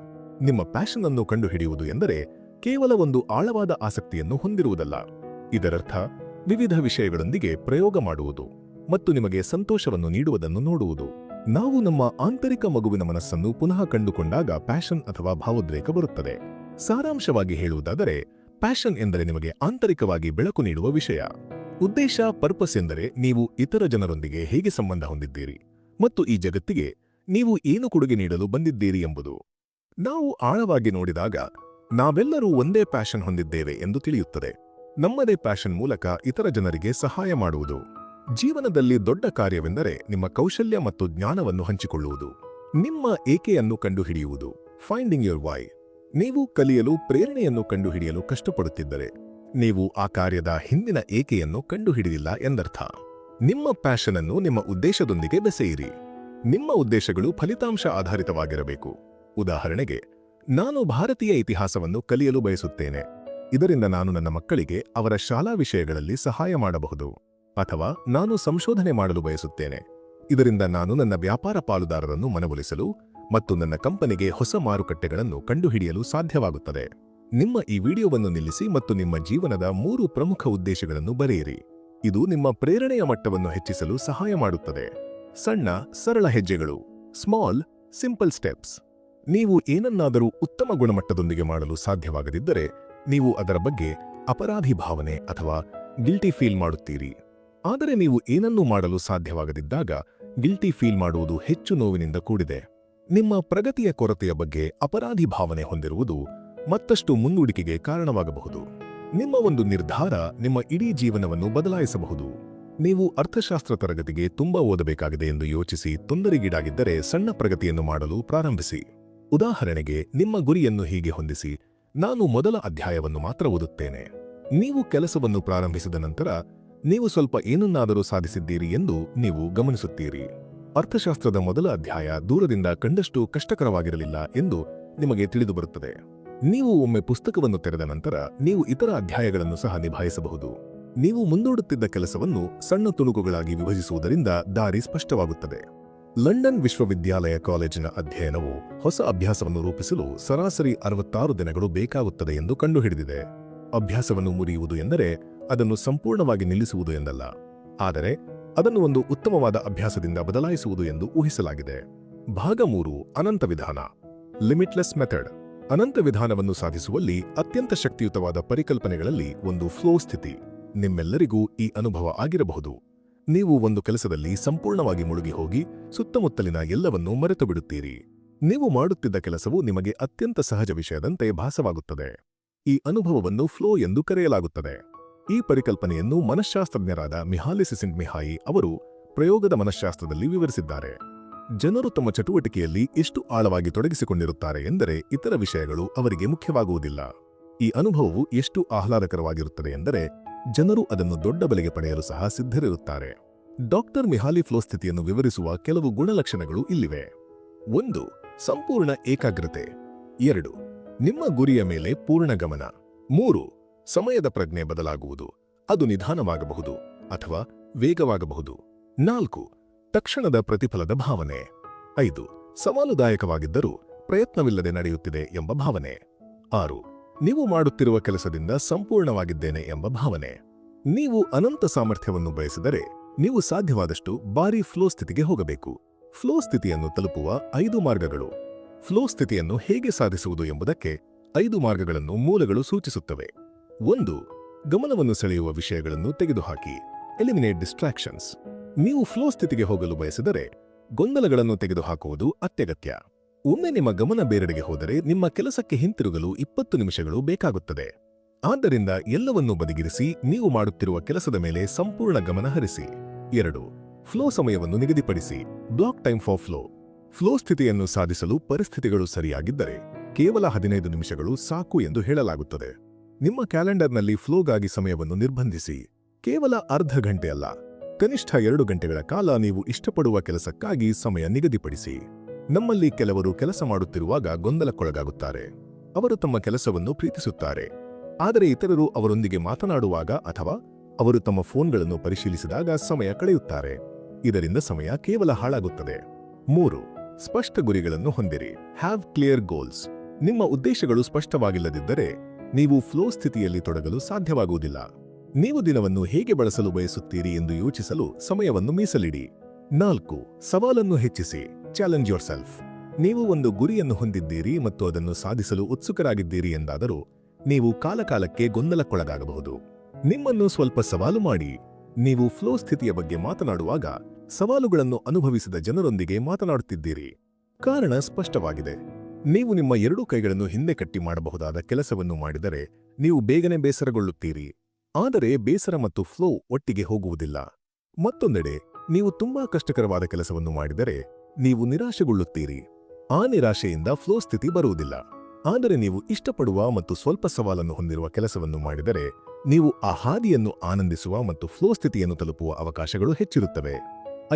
ನಿಮ್ಮ ಪ್ಯಾಷನ್ ಅನ್ನು ಕಂಡುಹಿಡಿಯುವುದು ಎಂದರೆ ಕೇವಲ ಒಂದು ಆಳವಾದ ಆಸಕ್ತಿಯನ್ನು ಹೊಂದಿರುವುದಲ್ಲ. ಇದರರ್ಥ ವಿವಿಧ ವಿಷಯಗಳೊಂದಿಗೆ ಪ್ರಯೋಗ ಮಾಡುವುದು ಮತ್ತು ನಿಮಗೆ ಸಂತೋಷವನ್ನು ನೀಡುವುದನ್ನು ನೋಡುವುದು. ನಾವು ನಮ್ಮ ಆಂತರಿಕ ಮಗುವಿನ ಮನಸ್ಸನ್ನು ಪುನಃ ಕಂಡುಕೊಂಡಾಗ ಪ್ಯಾಷನ್ ಅಥವಾ ಭಾವೋದ್ರೇಕ ಬರುತ್ತದೆ. ಸಾರಾಂಶವಾಗಿ ಹೇಳುವುದಾದರೆ, ಪ್ಯಾಷನ್ ಎಂದರೆ ನಿಮಗೆ ಆಂತರಿಕವಾಗಿ ಬೆಳಕು ನೀಡುವ ವಿಷಯ. ಉದ್ದೇಶ, ಪರ್ಪಸ್ ಎಂದರೆ ನೀವು ಇತರ ಜನರೊಂದಿಗೆ ಹೇಗೆ ಸಂಬಂಧ ಹೊಂದಿದ್ದೀರಿ ಮತ್ತು ಈ ಜಗತ್ತಿಗೆ ನೀವು ಏನು ಕೊಡುಗೆ ನೀಡಲು ಬಂದಿದ್ದೀರಿ ಎಂಬುದು. ನಾವು ಆಳವಾಗಿ ನೋಡಿದಾಗ ನಾವೆಲ್ಲರೂ ಒಂದೇ ಪ್ಯಾಷನ್ ಹೊಂದಿದ್ದೇವೆ ಎಂದು ತಿಳಿಯುತ್ತದೆ. ನಮ್ಮದೇ ಪ್ಯಾಷನ್ ಮೂಲಕ ಇತರ ಜನರಿಗೆ ಸಹಾಯ ಮಾಡುವುದು. ಜೀವನದಲ್ಲಿ ದೊಡ್ಡ ಕಾರ್ಯವೆಂದರೆ ನಿಮ್ಮ ಕೌಶಲ್ಯ ಮತ್ತು ಜ್ಞಾನವನ್ನು ಹಂಚಿಕೊಳ್ಳುವುದು. ನಿಮ್ಮ ಏಕೆಯನ್ನು ಕಂಡುಹಿಡಿಯುವುದು, ಫೈಂಡಿಂಗ್ ಯುವರ್ ವೈ. ನೀವು ಕಲಿಯಲು ಪ್ರೇರಣೆಯನ್ನು ಕಂಡುಹಿಡಿಯಲು ಕಷ್ಟಪಡುತ್ತಿದ್ದರೆ ನೀವು ಆ ಕಾರ್ಯದ ಹಿಂದಿನ ಏಕೆಯನ್ನು ಕಂಡುಹಿಡಿದಿಲ್ಲ ಎಂದರ್ಥ. ನಿಮ್ಮ ಪ್ಯಾಷನ್ ಅನ್ನು ನಿಮ್ಮ ಉದ್ದೇಶದೊಂದಿಗೆ ಬೆಸೆಯಿರಿ. ನಿಮ್ಮ ಉದ್ದೇಶಗಳು ಫಲಿತಾಂಶ ಆಧಾರಿತವಾಗಿರಬೇಕು. ಉದಾಹರಣೆಗೆ, ನಾನು ಭಾರತೀಯ ಇತಿಹಾಸವನ್ನು ಕಲಿಯಲು ಬಯಸುತ್ತೇನೆ, ಇದರಿಂದ ನಾನು ನನ್ನ ಮಕ್ಕಳಿಗೆ ಅವರ ಶಾಲಾ ವಿಷಯಗಳಲ್ಲಿ ಸಹಾಯ ಮಾಡಬಹುದು. ಅಥವಾ ನಾನು ಸಂಶೋಧನೆ ಮಾಡಲು ಬಯಸುತ್ತೇನೆ, ಇದರಿಂದ ನಾನು ನನ್ನ ವ್ಯಾಪಾರ ಪಾಲುದಾರರನ್ನು ಮನವೊಲಿಸಲು ಮತ್ತು ನನ್ನ ಕಂಪನಿಗೆ ಹೊಸ ಮಾರುಕಟ್ಟೆಗಳನ್ನು ಕಂಡುಹಿಡಿಯಲು ಸಾಧ್ಯವಾಗುತ್ತದೆ. ನಿಮ್ಮ ಈ ವಿಡಿಯೋವನ್ನು ನಿಲ್ಲಿಸಿ ಮತ್ತು ನಿಮ್ಮ ಜೀವನದ 3 ಪ್ರಮುಖ ಉದ್ದೇಶಗಳನ್ನು ಬರೆಯಿರಿ. ಇದು ನಿಮ್ಮ ಪ್ರೇರಣೆಯ ಮಟ್ಟವನ್ನು ಹೆಚ್ಚಿಸಲು ಸಹಾಯ ಮಾಡುತ್ತದೆ. ಸಣ್ಣ, ಸರಳ ಹೆಜ್ಜೆಗಳು, ಸ್ಮಾಲ್, ಸಿಂಪಲ್ ಸ್ಟೆಪ್ಸ್. ನೀವು ಏನನ್ನಾದರೂ ಉತ್ತಮ ಗುಣಮಟ್ಟದೊಂದಿಗೆ ಮಾಡಲು ಸಾಧ್ಯವಾಗದಿದ್ದರೆ ನೀವು ಅದರ ಬಗ್ಗೆ ಅಪರಾಧಿ ಭಾವನೆ ಅಥವಾ ಗಿಲ್ಟಿ ಫೀಲ್ ಮಾಡುತ್ತೀರಿ. ಆದರೆ ನೀವು ಏನನ್ನೂ ಮಾಡಲು ಸಾಧ್ಯವಾಗದಿದ್ದಾಗ ಗಿಲ್ಟಿ ಫೀಲ್ ಮಾಡುವುದು ಹೆಚ್ಚು ನೋವಿನಿಂದ ಕೂಡಿದೆ. ನಿಮ್ಮ ಪ್ರಗತಿಯ ಕೊರತೆಯ ಬಗ್ಗೆ ಅಪರಾಧಿ ಭಾವನೆ ಹೊಂದಿರುವುದು ಮತ್ತಷ್ಟು ಮುಂದೂಡಿಕೆಗೆ ಕಾರಣವಾಗಬಹುದು. ನಿಮ್ಮ ಒಂದು ನಿರ್ಧಾರ ನಿಮ್ಮ ಇಡೀ ಜೀವನವನ್ನು ಬದಲಾಯಿಸಬಹುದು. ನೀವು ಅರ್ಥಶಾಸ್ತ್ರ ತರಗತಿಗೆ ತುಂಬಾ ಓದಬೇಕಾಗಿದೆ ಎಂದು ಯೋಚಿಸಿ ತೊಂದರೆಗೀಡಾಗಿದ್ದರೆ ಸಣ್ಣ ಪ್ರಗತಿಯನ್ನು ಮಾಡಲು ಪ್ರಾರಂಭಿಸಿ. ಉದಾಹರಣೆಗೆ, ನಿಮ್ಮ ಗುರಿಯನ್ನು ಹೀಗೆ ಹೊಂದಿಸಿ, ನಾನು ಮೊದಲ ಅಧ್ಯಾಯವನ್ನು ಮಾತ್ರ ಓದುತ್ತೇನೆ. ನೀವು ಕೆಲಸವನ್ನು ಪ್ರಾರಂಭಿಸಿದ ನಂತರ ನೀವು ಸ್ವಲ್ಪ ಏನನ್ನಾದರೂ ಸಾಧಿಸಿದ್ದೀರಿ ಎಂದು ನೀವು ಗಮನಿಸುತ್ತೀರಿ. ಅರ್ಥಶಾಸ್ತ್ರದ ಮೊದಲ ಅಧ್ಯಾಯ ದೂರದಿಂದ ಕಂಡಷ್ಟು ಕಷ್ಟಕರವಾಗಿರಲಿಲ್ಲ ಎಂದು ನಿಮಗೆ ತಿಳಿದುಬರುತ್ತದೆ. ನೀವು ಒಮ್ಮೆ ಪುಸ್ತಕವನ್ನು ತೆರೆದ ನಂತರ ನೀವು ಇತರ ಅಧ್ಯಾಯಗಳನ್ನು ಸಹ ನಿಭಾಯಿಸಬಹುದು. ನೀವು ಮುಂದೂಡುತ್ತಿದ್ದ ಕೆಲಸವನ್ನು ಸಣ್ಣ ತುಣುಕುಗಳಾಗಿ ವಿಭಜಿಸುವುದರಿಂದ ದಾರಿ ಸ್ಪಷ್ಟವಾಗುತ್ತದೆ. ಲಂಡನ್ ವಿಶ್ವವಿದ್ಯಾಲಯ ಕಾಲೇಜಿನ ಅಧ್ಯಯನವು ಹೊಸ ಅಭ್ಯಾಸವನ್ನು ರೂಪಿಸಲು ಸರಾಸರಿ 66 ದಿನಗಳು ಬೇಕಾಗುತ್ತದೆ ಎಂದು ಕಂಡುಹಿಡಿದಿದೆ. ಅಭ್ಯಾಸವನ್ನು ಮುರಿಯುವುದು ಎಂದರೆ ಅದನ್ನು ಸಂಪೂರ್ಣವಾಗಿ ನಿಲ್ಲಿಸುವುದು ಎಂದಲ್ಲ, ಆದರೆ ಅದನ್ನು ಒಂದು ಉತ್ತಮವಾದ ಅಭ್ಯಾಸದಿಂದ ಬದಲಾಯಿಸುವುದು ಎಂದು ಊಹಿಸಲಾಗಿದೆ. ಭಾಗ 3 ಅನಂತ ವಿಧಾನ ಲಿಮಿಟ್ಲೆಸ್ ಮೆಥಡ್. ಅನಂತ ವಿಧಾನವನ್ನು ಸಾಧಿಸುವಲ್ಲಿ ಅತ್ಯಂತ ಶಕ್ತಿಯುತವಾದ ಪರಿಕಲ್ಪನೆಗಳಲ್ಲಿ ಒಂದು ಫ್ಲೋ ಸ್ಥಿತಿ. ನಿಮ್ಮೆಲ್ಲರಿಗೂ ಈ ಅನುಭವ ಆಗಿರಬಹುದು. ನೀವು ಒಂದು ಕೆಲಸದಲ್ಲಿ ಸಂಪೂರ್ಣವಾಗಿ ಮುಳುಗಿ ಹೋಗಿ ಸುತ್ತಮುತ್ತಲಿನ ಎಲ್ಲವನ್ನೂ ಮರೆತು ಬಿಡುತ್ತೀರಿ. ನೀವು ಮಾಡುತ್ತಿದ್ದ ಕೆಲಸವು ನಿಮಗೆ ಅತ್ಯಂತ ಸಹಜ ವಿಷಯದಂತೆ ಭಾಸವಾಗುತ್ತದೆ. ಈ ಅನುಭವವನ್ನು ಫ್ಲೋ ಎಂದು ಕರೆಯಲಾಗುತ್ತದೆ. ಈ ಪರಿಕಲ್ಪನೆಯನ್ನು ಮನಃಶಾಸ್ತ್ರಜ್ಞರಾದ ಮಿಹಾಲಿ ಸಿಸಿಂಟ್ಮಿಹಾಯಿ ಅವರು ಪ್ರಯೋಗದ ಮನಃಶಾಸ್ತ್ರದಲ್ಲಿ ವಿವರಿಸಿದ್ದಾರೆ. ಜನರು ತಮ್ಮ ಚಟುವಟಿಕೆಯಲ್ಲಿ ಎಷ್ಟು ಆಳವಾಗಿ ತೊಡಗಿಸಿಕೊಂಡಿರುತ್ತಾರೆ ಎಂದರೆ ಇತರ ವಿಷಯಗಳು ಅವರಿಗೆ ಮುಖ್ಯವಾಗುವುದಿಲ್ಲ. ಈ ಅನುಭವವು ಎಷ್ಟು ಆಹ್ಲಾದಕರವಾಗಿರುತ್ತದೆ ಎಂದರೆ ಜನರು ಅದನ್ನು ದೊಡ್ಡ ಬೆಲೆಗೆ ಪಡೆಯಲು ಸಹ ಸಿದ್ಧರಿರುತ್ತಾರೆ. ಡಾಕ್ಟರ್ ಮಿಹಾಲಿ ಫ್ಲೋ ಸ್ಥಿತಿಯನ್ನು ವಿವರಿಸುವ ಕೆಲವು ಗುಣಲಕ್ಷಣಗಳು ಇಲ್ಲಿವೆ. 1. ಸಂಪೂರ್ಣ ಏಕಾಗ್ರತೆ. 2. ನಿಮ್ಮ ಗುರಿಯ ಮೇಲೆ ಪೂರ್ಣ ಗಮನ. 3. ಸಮಯದ ಪ್ರಜ್ಞೆ ಬದಲಾಗುವುದು. ಅದು ನಿಧಾನವಾಗಬಹುದು ಅಥವಾ ವೇಗವಾಗಬಹುದು. 4. ತಕ್ಷಣದ ಪ್ರತಿಫಲದ ಭಾವನೆ. 5. ಸವಾಲುದಾಯಕವಾಗಿದ್ದರೂ ಪ್ರಯತ್ನವಿಲ್ಲದೆ ನಡೆಯುತ್ತಿದೆ ಎಂಬ ಭಾವನೆ. 6. ನೀವು ಮಾಡುತ್ತಿರುವ ಕೆಲಸದಿಂದ ಸಂಪೂರ್ಣವಾಗಿದ್ದೇನೆ ಎಂಬ ಭಾವನೆ. ನೀವು ಅನಂತ ಸಾಮರ್ಥ್ಯವನ್ನು ಬಯಸಿದರೆ ನೀವು ಸಾಧ್ಯವಾದಷ್ಟು ಬಾರಿ ಫ್ಲೋ ಸ್ಥಿತಿಗೆ ಹೋಗಬೇಕು. ಫ್ಲೋ ಸ್ಥಿತಿಯನ್ನು ತಲುಪುವ 5 ಮಾರ್ಗಗಳು. ಫ್ಲೋ ಸ್ಥಿತಿಯನ್ನು ಹೇಗೆ ಸಾಧಿಸುವುದು ಎಂಬುದಕ್ಕೆ 5 ಮಾರ್ಗಗಳನ್ನು ಮೂಲಗಳು ಸೂಚಿಸುತ್ತವೆ. 1. ಗಮನವನ್ನು ಸೆಳೆಯುವ ವಿಷಯಗಳನ್ನು ತೆಗೆದುಹಾಕಿ. Eliminate distractions. ನೀವು ಫ್ಲೋ ಸ್ಥಿತಿಗೆ ಹೋಗಲು ಬಯಸಿದರೆ ಗೊಂದಲಗಳನ್ನು ತೆಗೆದುಹಾಕುವುದು ಅತ್ಯಗತ್ಯ. ಒಮ್ಮೆ ನಿಮ್ಮ ಗಮನ ಬೇರೆಡೆಗೆ ಹೋದರೆ ನಿಮ್ಮ ಕೆಲಸಕ್ಕೆ ಹಿಂತಿರುಗಲು 20 ನಿಮಿಷಗಳು ಬೇಕಾಗುತ್ತದೆ. ಆದ್ದರಿಂದ ಎಲ್ಲವನ್ನೂ ಬದಿಗಿರಿಸಿ ನೀವು ಮಾಡುತ್ತಿರುವ ಕೆಲಸದ ಮೇಲೆ ಸಂಪೂರ್ಣ ಗಮನ ಹರಿಸಿ. 2. ಫ್ಲೋ ಸಮಯವನ್ನು ನಿಗದಿಪಡಿಸಿ. Block time for flow. Flow ಸ್ಥಿತಿಯನ್ನು ಸಾಧಿಸಲು ಪರಿಸ್ಥಿತಿಗಳು ಸರಿಯಾಗಿದ್ದರೆ ಕೇವಲ 15 ನಿಮಿಷಗಳು ಸಾಕು ಎಂದು ಹೇಳಲಾಗುತ್ತದೆ. ನಿಮ್ಮ ಕ್ಯಾಲೆಂಡರ್ನಲ್ಲಿ ಫ್ಲೋಗಾಗಿ ಸಮಯವನ್ನು ನಿರ್ಬಂಧಿಸಿ. ಕೇವಲ ಅರ್ಧ ಗಂಟೆ ಅಲ್ಲ, ಕನಿಷ್ಠ 2 ಗಂಟೆಗಳ ಕಾಲ ನೀವು ಇಷ್ಟಪಡುವ ಕೆಲಸಕ್ಕಾಗಿ ಸಮಯ ನಿಗದಿಪಡಿಸಿ. ನಮ್ಮಲ್ಲಿ ಕೆಲವರು ಕೆಲಸ ಮಾಡುತ್ತಿರುವಾಗ ಗೊಂದಲಕ್ಕೊಳಗಾಗುತ್ತಾರೆ. ಅವರು ತಮ್ಮ ಕೆಲಸವನ್ನು ಪ್ರೀತಿಸುತ್ತಾರೆ, ಆದರೆ ಇತರರು ಅವರೊಂದಿಗೆ ಮಾತನಾಡುವಾಗ ಅಥವಾ ಅವರು ತಮ್ಮ ಫೋನ್ಗಳನ್ನು ಪರಿಶೀಲಿಸಿದಾಗ ಸಮಯ ಕಳೆಯುತ್ತಾರೆ. ಇದರಿಂದ ಸಮಯ ಕೇವಲ ಹಾಳಾಗುತ್ತದೆ. 3. ಸ್ಪಷ್ಟ ಗುರಿಗಳನ್ನು ಹೊಂದಿರಿ. Have clear goals. ನಿಮ್ಮ ಉದ್ದೇಶಗಳು ಸ್ಪಷ್ಟವಾಗಿಲ್ಲದಿದ್ದರೆ ನೀವು ಫ್ಲೋ ಸ್ಥಿತಿಯಲ್ಲಿ ತೊಡಗಲು ಸಾಧ್ಯವಾಗುವುದಿಲ್ಲ. ನೀವು ದಿನವನ್ನು ಹೇಗೆ ಬಳಸಲು ಬಯಸುತ್ತೀರಿ ಎಂದು ಯೋಚಿಸಲು ಸಮಯವನ್ನು ಮೀಸಲಿಡಿ. 4. ಸವಾಲನ್ನು ಹೆಚ್ಚಿಸಿ. Challenge your self. ನೀವು ಒಂದು ಗುರಿಯನ್ನು ಹೊಂದಿದ್ದೀರಿ ಮತ್ತು ಅದನ್ನು ಸಾಧಿಸಲು ಉತ್ಸುಕರಾಗಿದ್ದೀರಿ ಎಂದಾದರೂ ನೀವು ಕಾಲಕಾಲಕ್ಕೆ ಗೊಂದಲಕ್ಕೊಳಗಾಗಬಹುದು. ನಿಮ್ಮನ್ನು ಸ್ವಲ್ಪ ಸವಾಲು ಮಾಡಿ. ನೀವು ಫ್ಲೋ ಸ್ಥಿತಿಯ ಬಗ್ಗೆ ಮಾತನಾಡುವಾಗ ಸವಾಲುಗಳನ್ನು ಅನುಭವಿಸಿದ ಜನರೊಂದಿಗೆ ಮಾತನಾಡುತ್ತಿದ್ದೀರಿ. ಕಾರಣ ಸ್ಪಷ್ಟವಾಗಿದೆ. ನೀವು ನಿಮ್ಮ 2 ಕೈಗಳನ್ನು ಹಿಂದೆ ಕಟ್ಟಿ ಮಾಡಬಹುದಾದ ಕೆಲಸವನ್ನು ಮಾಡಿದರೆ ನೀವು ಬೇಗನೆ ಬೇಸರಗೊಳ್ಳುತ್ತೀರಿ. ಆದರೆ ಬೇಸರ ಮತ್ತು ಫ್ಲೋ ಒಟ್ಟಿಗೆ ಹೋಗುವುದಿಲ್ಲ. ಮತ್ತೊಂದೆಡೆ ನೀವು ತುಂಬಾ ಕಷ್ಟಕರವಾದ ಕೆಲಸವನ್ನು ಮಾಡಿದರೆ ನೀವು ನಿರಾಶೆಗೊಳ್ಳುತ್ತೀರಿ. ಆ ನಿರಾಶೆಯಿಂದ ಫ್ಲೋ ಸ್ಥಿತಿ ಬರುವುದಿಲ್ಲ. ಆದರೆ ನೀವು ಇಷ್ಟಪಡುವ ಮತ್ತು ಸ್ವಲ್ಪ ಸವಾಲನ್ನು ಹೊಂದಿರುವ ಕೆಲಸವನ್ನು ಮಾಡಿದರೆ ನೀವು ಆ ಹಾದಿಯನ್ನು ಆನಂದಿಸುವ ಮತ್ತು ಫ್ಲೋ ಸ್ಥಿತಿಯನ್ನು ತಲುಪುವ ಅವಕಾಶಗಳು ಹೆಚ್ಚಿರುತ್ತವೆ.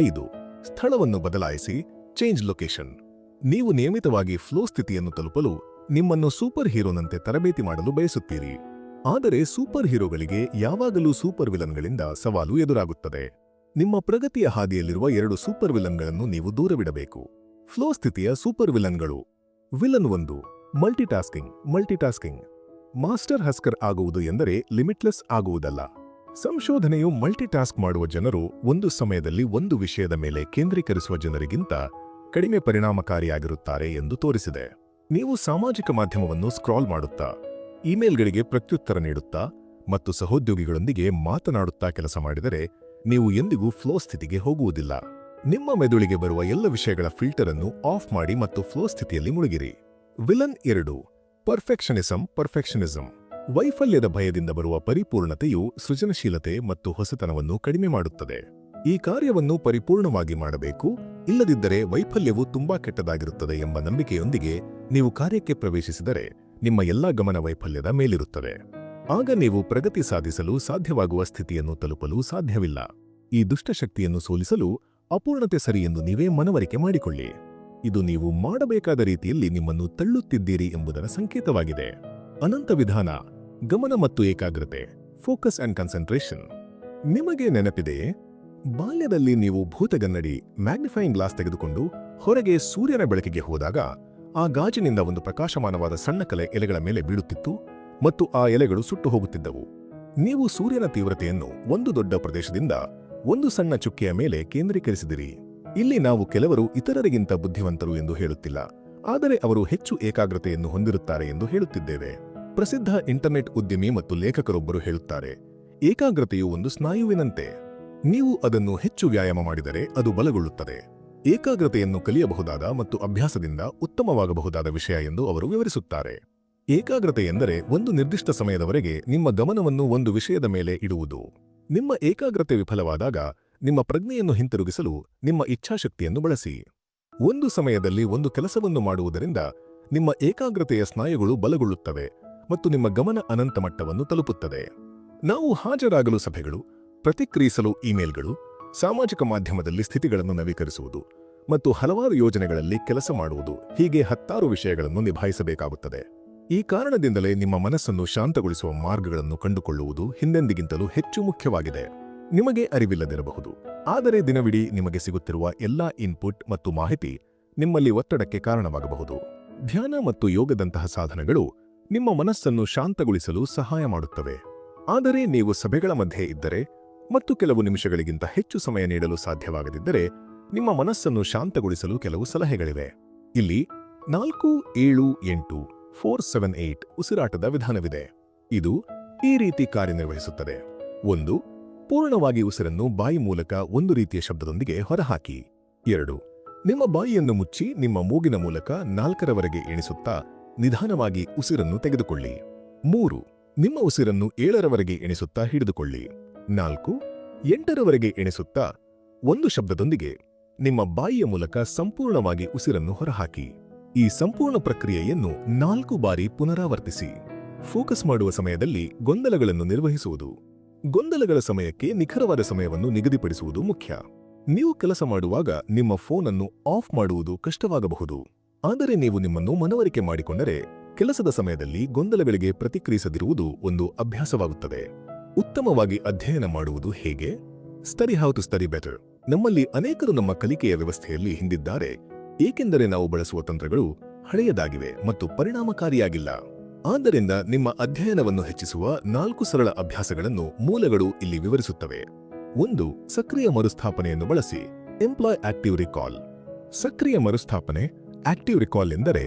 5. ಸ್ಥಳವನ್ನು ಬದಲಾಯಿಸಿ. Change location. ನೀವು ನಿಯಮಿತವಾಗಿ ಫ್ಲೋ ಸ್ಥಿತಿಯನ್ನು ತಲುಪಲು ನಿಮ್ಮನ್ನು ಸೂಪರ್ ಹೀರೋನಂತೆ ತರಬೇತಿ ಮಾಡಲು ಬಯಸುತ್ತೀರಿ. ಆದರೆ ಸೂಪರ್ ಹೀರೋಗಳಿಗೆ ಯಾವಾಗಲೂ ಸೂಪರ್ ವಿಲನ್ಗಳಿಂದ ಸವಾಲು ಎದುರಾಗುತ್ತದೆ. ನಿಮ್ಮ ಪ್ರಗತಿಯ ಹಾದಿಯಲ್ಲಿರುವ 2 ಸೂಪರ್ ವಿಲನ್ಗಳನ್ನು ನೀವು ದೂರವಿಡಬೇಕು. ಫ್ಲೋ ಸ್ಥಿತಿಯ ಸೂಪರ್ ವಿಲನ್ಗಳು. ವಿಲನ್ 1. ಮಲ್ಟಿಟಾಸ್ಕಿಂಗ್. ಮಾಸ್ಟರ್ ಹಸ್ಕರ್ ಆಗುವುದು ಎಂದರೆ ಲಿಮಿಟ್ಲೆಸ್ ಆಗುವುದಲ್ಲ. ಸಂಶೋಧನೆಯು ಮಲ್ಟಿಟಾಸ್ಕ್ ಮಾಡುವ ಜನರು ಒಂದು ಸಮಯದಲ್ಲಿ ಒಂದು ವಿಷಯದ ಮೇಲೆ ಕೇಂದ್ರೀಕರಿಸುವ ಜನರಿಗಿಂತ ಕಡಿಮೆ ಪರಿಣಾಮಕಾರಿಯಾಗಿರುತ್ತಾರೆ ಎಂದು ತೋರಿಸಿದೆ. ನೀವು ಸಾಮಾಜಿಕ ಮಾಧ್ಯಮವನ್ನು ಸ್ಕ್ರಾಲ್ ಮಾಡುತ್ತಾ, ಇಮೇಲ್ಗಳಿಗೆ ಪ್ರತ್ಯುತ್ತರ ನೀಡುತ್ತಾ ಮತ್ತು ಸಹೋದ್ಯೋಗಿಗಳೊಂದಿಗೆ ಮಾತನಾಡುತ್ತಾ ಕೆಲಸ ಮಾಡಿದರೆ ನೀವು ಎಂದಿಗೂ ಫ್ಲೋ ಸ್ಥಿತಿಗೆ ಹೋಗುವುದಿಲ್ಲ. ನಿಮ್ಮ ಮೆದುಳಿಗೆ ಬರುವ ಎಲ್ಲ ವಿಷಯಗಳ ಫಿಲ್ಟರ್ ಅನ್ನು ಆಫ್ ಮಾಡಿ ಮತ್ತು ಫ್ಲೋ ಸ್ಥಿತಿಯಲ್ಲಿ ಮುಳುಗಿರಿ. ವಿಲನ್ 2. ಪರ್ಫೆಕ್ಷನಿಸಂ. ವೈಫಲ್ಯದ ಭಯದಿಂದ ಬರುವ ಪರಿಪೂರ್ಣತೆಯು ಸೃಜನಶೀಲತೆ ಮತ್ತು ಹೊಸತನವನ್ನು ಕಡಿಮೆ ಮಾಡುತ್ತದೆ. ಈ ಕಾರ್ಯವನ್ನು ಪರಿಪೂರ್ಣವಾಗಿ ಮಾಡಬೇಕು, ಇಲ್ಲದಿದ್ದರೆ ವೈಫಲ್ಯವು ತುಂಬಾ ಕೆಟ್ಟದಾಗಿರುತ್ತದೆ ಎಂಬ ನಂಬಿಕೆಯೊಂದಿಗೆ ನೀವು ಕಾರ್ಯಕ್ಕೆ ಪ್ರವೇಶಿಸಿದರೆ ನಿಮ್ಮ ಎಲ್ಲಾ ಗಮನ ವೈಫಲ್ಯದ ಮೇಲಿರುತ್ತದೆ. ಆಗ ನೀವು ಪ್ರಗತಿ ಸಾಧಿಸಲು ಸಾಧ್ಯವಾಗುವ ಸ್ಥಿತಿಯನ್ನು ತಲುಪಲು ಸಾಧ್ಯವಿಲ್ಲ. ಈ ದುಷ್ಟಶಕ್ತಿಯನ್ನು ಸೋಲಿಸಲು ಅಪೂರ್ಣತೆ ಸರಿ ಎಂದು ನೀವೇ ಮನವರಿಕೆ ಮಾಡಿಕೊಳ್ಳಿ. ಇದು ನೀವು ಮಾಡಬೇಕಾದ ರೀತಿಯಲ್ಲಿ ನಿಮ್ಮನ್ನು ತಳ್ಳುತ್ತಿದ್ದೀರಿ ಎಂಬುದರ ಸಂಕೇತವಾಗಿದೆ. ಅನಂತ ವಿಧಾನ. ಗಮನ ಮತ್ತು ಏಕಾಗ್ರತೆ. Focus and concentration. ನಿಮಗೆ ನೆನಪಿದೆಯೇ, ಬಾಲ್ಯದಲ್ಲಿ ನೀವು ಭೂತಗನ್ನಡಿ ಮ್ಯಾಗ್ನಿಫೈಯಿಂಗ್ ಗ್ಲಾಸ್ ತೆಗೆದುಕೊಂಡು ಹೊರಗೆ ಸೂರ್ಯನ ಬೆಳಕಿಗೆ ಹೋದಾಗ ಆ ಗಾಜಿನಿಂದ ಒಂದು ಪ್ರಕಾಶಮಾನವಾದ ಸಣ್ಣ ಕಲೆ ಎಲೆಗಳ ಮೇಲೆ ಬೀಳುತ್ತಿತ್ತು ಮತ್ತು ಆ ಎಲೆಗಳು ಸುಟ್ಟು ಹೋಗುತ್ತಿದ್ದವು. ನೀವು ಸೂರ್ಯನ ತೀವ್ರತೆಯನ್ನು ಒಂದು ದೊಡ್ಡ ಪ್ರದೇಶದಿಂದ ಒಂದು ಸಣ್ಣ ಚುಕ್ಕೆಯ ಮೇಲೆ ಕೇಂದ್ರೀಕರಿಸಿದಿರಿ. ಇಲ್ಲಿ ನಾವು ಕೆಲವರು ಇತರರಿಗಿಂತ ಬುದ್ಧಿವಂತರು ಎಂದು ಹೇಳುತ್ತಿಲ್ಲ, ಆದರೆ ಅವರು ಹೆಚ್ಚು ಏಕಾಗ್ರತೆಯನ್ನು ಹೊಂದಿರುತ್ತಾರೆ ಎಂದು ಹೇಳುತ್ತಿದ್ದೇವೆ. ಪ್ರಸಿದ್ಧ ಇಂಟರ್ನೆಟ್ ಉದ್ಯಮಿ ಮತ್ತು ಲೇಖಕರೊಬ್ಬರು ಹೇಳುತ್ತಾರೆ, ಏಕಾಗ್ರತೆಯು ಒಂದು ಸ್ನಾಯುವಿನಂತೆ. ನೀವು ಅದನ್ನು ಹೆಚ್ಚು ವ್ಯಾಯಾಮ ಮಾಡಿದರೆ ಅದು ಬಲಗೊಳ್ಳುತ್ತದೆ. ಏಕಾಗ್ರತೆಯನ್ನು ಕಲಿಯಬಹುದಾದ ಮತ್ತು ಅಭ್ಯಾಸದಿಂದ ಉತ್ತಮವಾಗಬಹುದಾದ ವಿಷಯ ಎಂದು ಅವರು ವಿವರಿಸುತ್ತಾರೆ. ಏಕಾಗ್ರತೆ ಎಂದರೆ ಒಂದು ನಿರ್ದಿಷ್ಟ ಸಮಯದವರೆಗೆ ನಿಮ್ಮ ಗಮನವನ್ನು ಒಂದು ವಿಷಯದ ಮೇಲೆ ಇಡುವುದು. ನಿಮ್ಮ ಏಕಾಗ್ರತೆ ವಿಫಲವಾದಾಗ ನಿಮ್ಮ ಪ್ರಜ್ಞೆಯನ್ನು ಹಿಂತಿರುಗಿಸಲು ನಿಮ್ಮ ಇಚ್ಛಾಶಕ್ತಿಯನ್ನು ಬಳಸಿ. ಒಂದು ಸಮಯದಲ್ಲಿ ಒಂದು ಕೆಲಸವನ್ನು ಮಾಡುವುದರಿಂದ ನಿಮ್ಮ ಏಕಾಗ್ರತೆಯ ಸ್ನಾಯುಗಳು ಬಲಗೊಳ್ಳುತ್ತವೆ ಮತ್ತು ನಿಮ್ಮ ಗಮನ ಅನಂತ ಮಟ್ಟವನ್ನು ತಲುಪುತ್ತದೆ. ನಾವು ಹಾಜರಾಗಲು ಸಭೆಗಳು, ಪ್ರತಿಕ್ರಿಯಿಸಲು ಇಮೇಲ್ಗಳು, ಸಾಮಾಜಿಕ ಮಾಧ್ಯಮದಲ್ಲಿ ಸ್ಥಿತಿಗಳನ್ನು ನವೀಕರಿಸುವುದು ಮತ್ತು ಹಲವಾರು ಯೋಜನೆಗಳಲ್ಲಿ ಕೆಲಸ ಮಾಡುವುದು, ಹೀಗೆ 10 ವಿಷಯಗಳನ್ನು ನಿಭಾಯಿಸಬೇಕಾಗುತ್ತದೆ. ಈ ಕಾರಣದಿಂದಲೇ ನಿಮ್ಮ ಮನಸ್ಸನ್ನು ಶಾಂತಗೊಳಿಸುವ ಮಾರ್ಗಗಳನ್ನು ಕಂಡುಕೊಳ್ಳುವುದು ಹಿಂದೆಂದಿಗಿಂತಲೂ ಹೆಚ್ಚು ಮುಖ್ಯವಾಗಿದೆ. ನಿಮಗೆ ಅರಿವಿಲ್ಲದಿರಬಹುದು, ಆದರೆ ದಿನವಿಡೀ ನಿಮಗೆ ಸಿಗುತ್ತಿರುವ ಎಲ್ಲಾ ಇನ್ಪುಟ್ ಮತ್ತು ಮಾಹಿತಿ ನಿಮ್ಮಲ್ಲಿ ಒತ್ತಡಕ್ಕೆ ಕಾರಣವಾಗಬಹುದು. ಧ್ಯಾನ ಮತ್ತು ಯೋಗದಂತಹ ಸಾಧನಗಳು ನಿಮ್ಮ ಮನಸ್ಸನ್ನು ಶಾಂತಗೊಳಿಸಲು ಸಹಾಯ ಮಾಡುತ್ತವೆ. ಆದರೆ ನೀವು ಸಭೆಗಳ ಮಧ್ಯೆ ಇದ್ದರೆ ಮತ್ತು ಕೆಲವು ನಿಮಿಷಗಳಿಗಿಂತ ಹೆಚ್ಚು ಸಮಯ ನೀಡಲು ಸಾಧ್ಯವಾಗದಿದ್ದರೆ ನಿಮ್ಮ ಮನಸ್ಸನ್ನು ಶಾಂತಗೊಳಿಸಲು ಕೆಲವು ಸಲಹೆಗಳಿವೆ. ಇಲ್ಲಿ 4-7-8 4-7-8 ಉಸಿರಾಟದ ವಿಧಾನವಿದೆ. ಇದು ಈ ರೀತಿ ಕಾರ್ಯನಿರ್ವಹಿಸುತ್ತದೆ. 1. ಪೂರ್ಣವಾಗಿ ಉಸಿರನ್ನು ಬಾಯಿ ಮೂಲಕ ಒಂದು ರೀತಿಯ ಶಬ್ದದೊಂದಿಗೆ ಹೊರಹಾಕಿ. 2. ನಿಮ್ಮ ಬಾಯಿಯನ್ನು ಮುಚ್ಚಿ ನಿಮ್ಮ ಮೂಗಿನ ಮೂಲಕ 4ರವರೆಗೆ ಎಣಿಸುತ್ತಾ ನಿಧಾನವಾಗಿ ಉಸಿರನ್ನು ತೆಗೆದುಕೊಳ್ಳಿ. 3. ನಿಮ್ಮ ಉಸಿರನ್ನು 7ರವರೆಗೆ ಎಣಿಸುತ್ತಾ ಹಿಡಿದುಕೊಳ್ಳಿ. 4. 8ರವರೆಗೆ ಎಣಿಸುತ್ತಾ ಒಂದು ಶಬ್ದದೊಂದಿಗೆ ನಿಮ್ಮ ಬಾಯಿಯ ಮೂಲಕ ಸಂಪೂರ್ಣವಾಗಿ ಉಸಿರನ್ನು ಹೊರಹಾಕಿ. ಈ ಸಂಪೂರ್ಣ ಪ್ರಕ್ರಿಯೆಯನ್ನು 4 ಬಾರಿ ಪುನರಾವರ್ತಿಸಿ. ಫೋಕಸ್ ಮಾಡುವ ಸಮಯದಲ್ಲಿ ಗೊಂದಲಗಳನ್ನು ನಿರ್ವಹಿಸುವುದು. ಗೊಂದಲಗಳ ಸಮಯಕ್ಕೆ ನಿಖರವಾದ ಸಮಯವನ್ನು ನಿಗದಿಪಡಿಸುವುದು ಮುಖ್ಯ. ನೀವು ಕೆಲಸ ಮಾಡುವಾಗ ನಿಮ್ಮ ಫೋನ್ ಅನ್ನು ಆಫ್ ಮಾಡುವುದು ಕಷ್ಟವಾಗಬಹುದು, ಆದರೆ ನೀವು ನಿಮ್ಮನ್ನು ಮನವರಿಕೆ ಮಾಡಿಕೊಂಡರೆ ಕೆಲಸದ ಸಮಯದಲ್ಲಿ ಗೊಂದಲಗಳಿಗೆ ಪ್ರತಿಕ್ರಿಯಿಸದಿರುವುದು ಒಂದು ಅಭ್ಯಾಸವಾಗುತ್ತದೆ. ಉತ್ತಮವಾಗಿ ಅಧ್ಯಯನ ಮಾಡುವುದು ಹೇಗೆ? Study how to study better. ನಮ್ಮಲ್ಲಿ ಅನೇಕರು ನಮ್ಮ ಕಲಿಕೆಯ ವ್ಯವಸ್ಥೆಯಲ್ಲಿ ಹಿಂದಿದ್ದಾರೆ, ಏಕೆಂದರೆ ನಾವು ಬಳಸುವ ತಂತ್ರಗಳು ಹಳೆಯದಾಗಿವೆ ಮತ್ತು ಪರಿಣಾಮಕಾರಿಯಾಗಿಲ್ಲ. ಆದ್ದರಿಂದ ನಿಮ್ಮ ಅಧ್ಯಯನವನ್ನು ಹೆಚ್ಚಿಸುವ 4 ಸರಳ ಅಭ್ಯಾಸಗಳನ್ನು ಮೂಲಗಳು ಇಲ್ಲಿ ವಿವರಿಸುತ್ತವೆ. 1. ಸಕ್ರಿಯ ಮರುಸ್ಥಾಪನೆಯನ್ನು ಬಳಸಿ. Employ active recall. ಸಕ್ರಿಯ ಮರುಸ್ಥಾಪನೆ ಆಕ್ಟಿವ್ ರಿಕಾಲ್ ಎಂದರೆ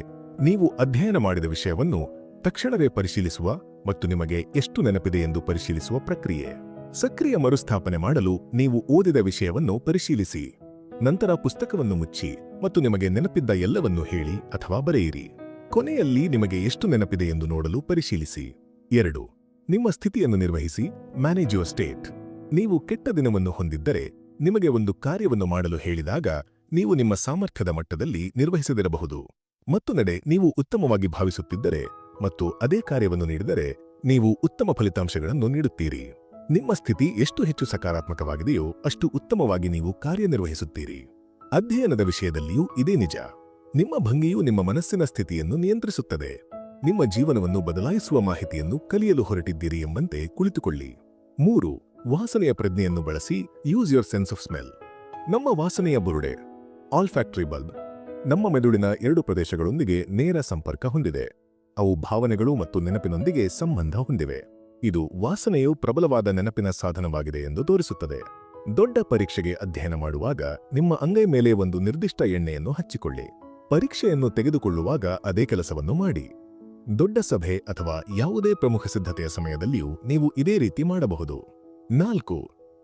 ನೀವು ಅಧ್ಯಯನ ಮಾಡಿದ ವಿಷಯವನ್ನು ತಕ್ಷಣವೇ ಪರಿಶೀಲಿಸುವ ಮತ್ತು ನಿಮಗೆ ಎಷ್ಟು ನೆನಪಿದೆ ಎಂದು ಪರಿಶೀಲಿಸುವ ಪ್ರಕ್ರಿಯೆ. ಸಕ್ರಿಯ ಮರುಸ್ಥಾಪನೆ ಮಾಡಲು ನೀವು ಓದಿದ ವಿಷಯವನ್ನು ಪರಿಶೀಲಿಸಿ. ನಂತರ ಪುಸ್ತಕವನ್ನು ಮುಚ್ಚಿ ಮತ್ತು ನಿಮಗೆ ನೆನಪಿದ್ದ ಎಲ್ಲವನ್ನೂ ಹೇಳಿ ಅಥವಾ ಬರೆಯಿರಿ. ಕೊನೆಯಲ್ಲಿ ನಿಮಗೆ ಎಷ್ಟು ನೆನಪಿದೆ ಎಂದು ನೋಡಲು ಪರಿಶೀಲಿಸಿ. 2. ನಿಮ್ಮ ಸ್ಥಿತಿಯನ್ನು ನಿರ್ವಹಿಸಿ. Manage your state. ನೀವು ಕೆಟ್ಟ ದಿನವನ್ನು ಹೊಂದಿದ್ದರೆ ನಿಮಗೆ ಒಂದು ಕಾರ್ಯವನ್ನು ಮಾಡಲು ಹೇಳಿದಾಗ ನೀವು ನಿಮ್ಮ ಸಾಮರ್ಥ್ಯದ ಮಟ್ಟದಲ್ಲಿ ನಿರ್ವಹಿಸದಿರಬಹುದು. ಮತ್ತೊಂದೆಡೆ ನೀವು ಉತ್ತಮವಾಗಿ ಭಾವಿಸುತ್ತಿದ್ದರೆ ಮತ್ತು ಅದೇ ಕಾರ್ಯವನ್ನು ನೀಡಿದರೆ ನೀವು ಉತ್ತಮ ಫಲಿತಾಂಶಗಳನ್ನು ನೀಡುತ್ತೀರಿ. ನಿಮ್ಮ ಸ್ಥಿತಿ ಎಷ್ಟು ಹೆಚ್ಚು ಸಕಾರಾತ್ಮಕವಾಗಿದೆಯೋ ಅಷ್ಟು ಉತ್ತಮವಾಗಿ ನೀವು ಕಾರ್ಯನಿರ್ವಹಿಸುತ್ತೀರಿ. ಅಧ್ಯಯನದ ವಿಷಯದಲ್ಲಿಯೂ ಇದೇ ನಿಜ. ನಿಮ್ಮ ಭಂಗಿಯು ನಿಮ್ಮ ಮನಸ್ಸಿನ ಸ್ಥಿತಿಯನ್ನು ನಿಯಂತ್ರಿಸುತ್ತದೆ. ನಿಮ್ಮ ಜೀವನವನ್ನು ಬದಲಾಯಿಸುವ ಮಾಹಿತಿಯನ್ನು ಕಲಿಯಲು ಹೊರಟಿದ್ದೀರಿ ಎಂಬಂತೆ ಕುಳಿತುಕೊಳ್ಳಿ. 3. ವಾಸನೆಯ ಪ್ರಜ್ಞೆಯನ್ನು ಬಳಸಿ. Use your sense of smell. ನಮ್ಮ ವಾಸನೆಯ ಬುರುಡೆ ಆಲ್ಫ್ಯಾಕ್ಟರಿ ಬಲ್ಬ್ ನಮ್ಮ ಮೆದುಳಿನ 2 ಪ್ರದೇಶಗಳೊಂದಿಗೆ ನೇರ ಸಂಪರ್ಕ ಹೊಂದಿದೆ. ಅವು ಭಾವನೆಗಳು ಮತ್ತು ನೆನಪಿನೊಂದಿಗೆ ಸಂಬಂಧ ಹೊಂದಿವೆ. ಇದು ವಾಸನೆಯು ಪ್ರಬಲವಾದ ನೆನಪಿನ ಸಾಧನವಾಗಿದೆ ಎಂದು ತೋರಿಸುತ್ತದೆ. ದೊಡ್ಡ ಪರೀಕ್ಷೆಗೆ ಅಧ್ಯಯನ ಮಾಡುವಾಗ ನಿಮ್ಮ ಅಂಗೈ ಮೇಲೆ ಒಂದು ನಿರ್ದಿಷ್ಟ ಎಣ್ಣೆಯನ್ನು ಹಚ್ಚಿಕೊಳ್ಳಿ. ಪರೀಕ್ಷೆಯನ್ನು ತೆಗೆದುಕೊಳ್ಳುವಾಗ ಅದೇ ಕೆಲಸವನ್ನು ಮಾಡಿ. ದೊಡ್ಡ ಸಭೆ ಅಥವಾ ಯಾವುದೇ ಪ್ರಮುಖ ಸಿದ್ಧತೆಯ ಸಮಯದಲ್ಲಿಯೂ ನೀವು ಇದೇ ರೀತಿ ಮಾಡಬಹುದು. 4.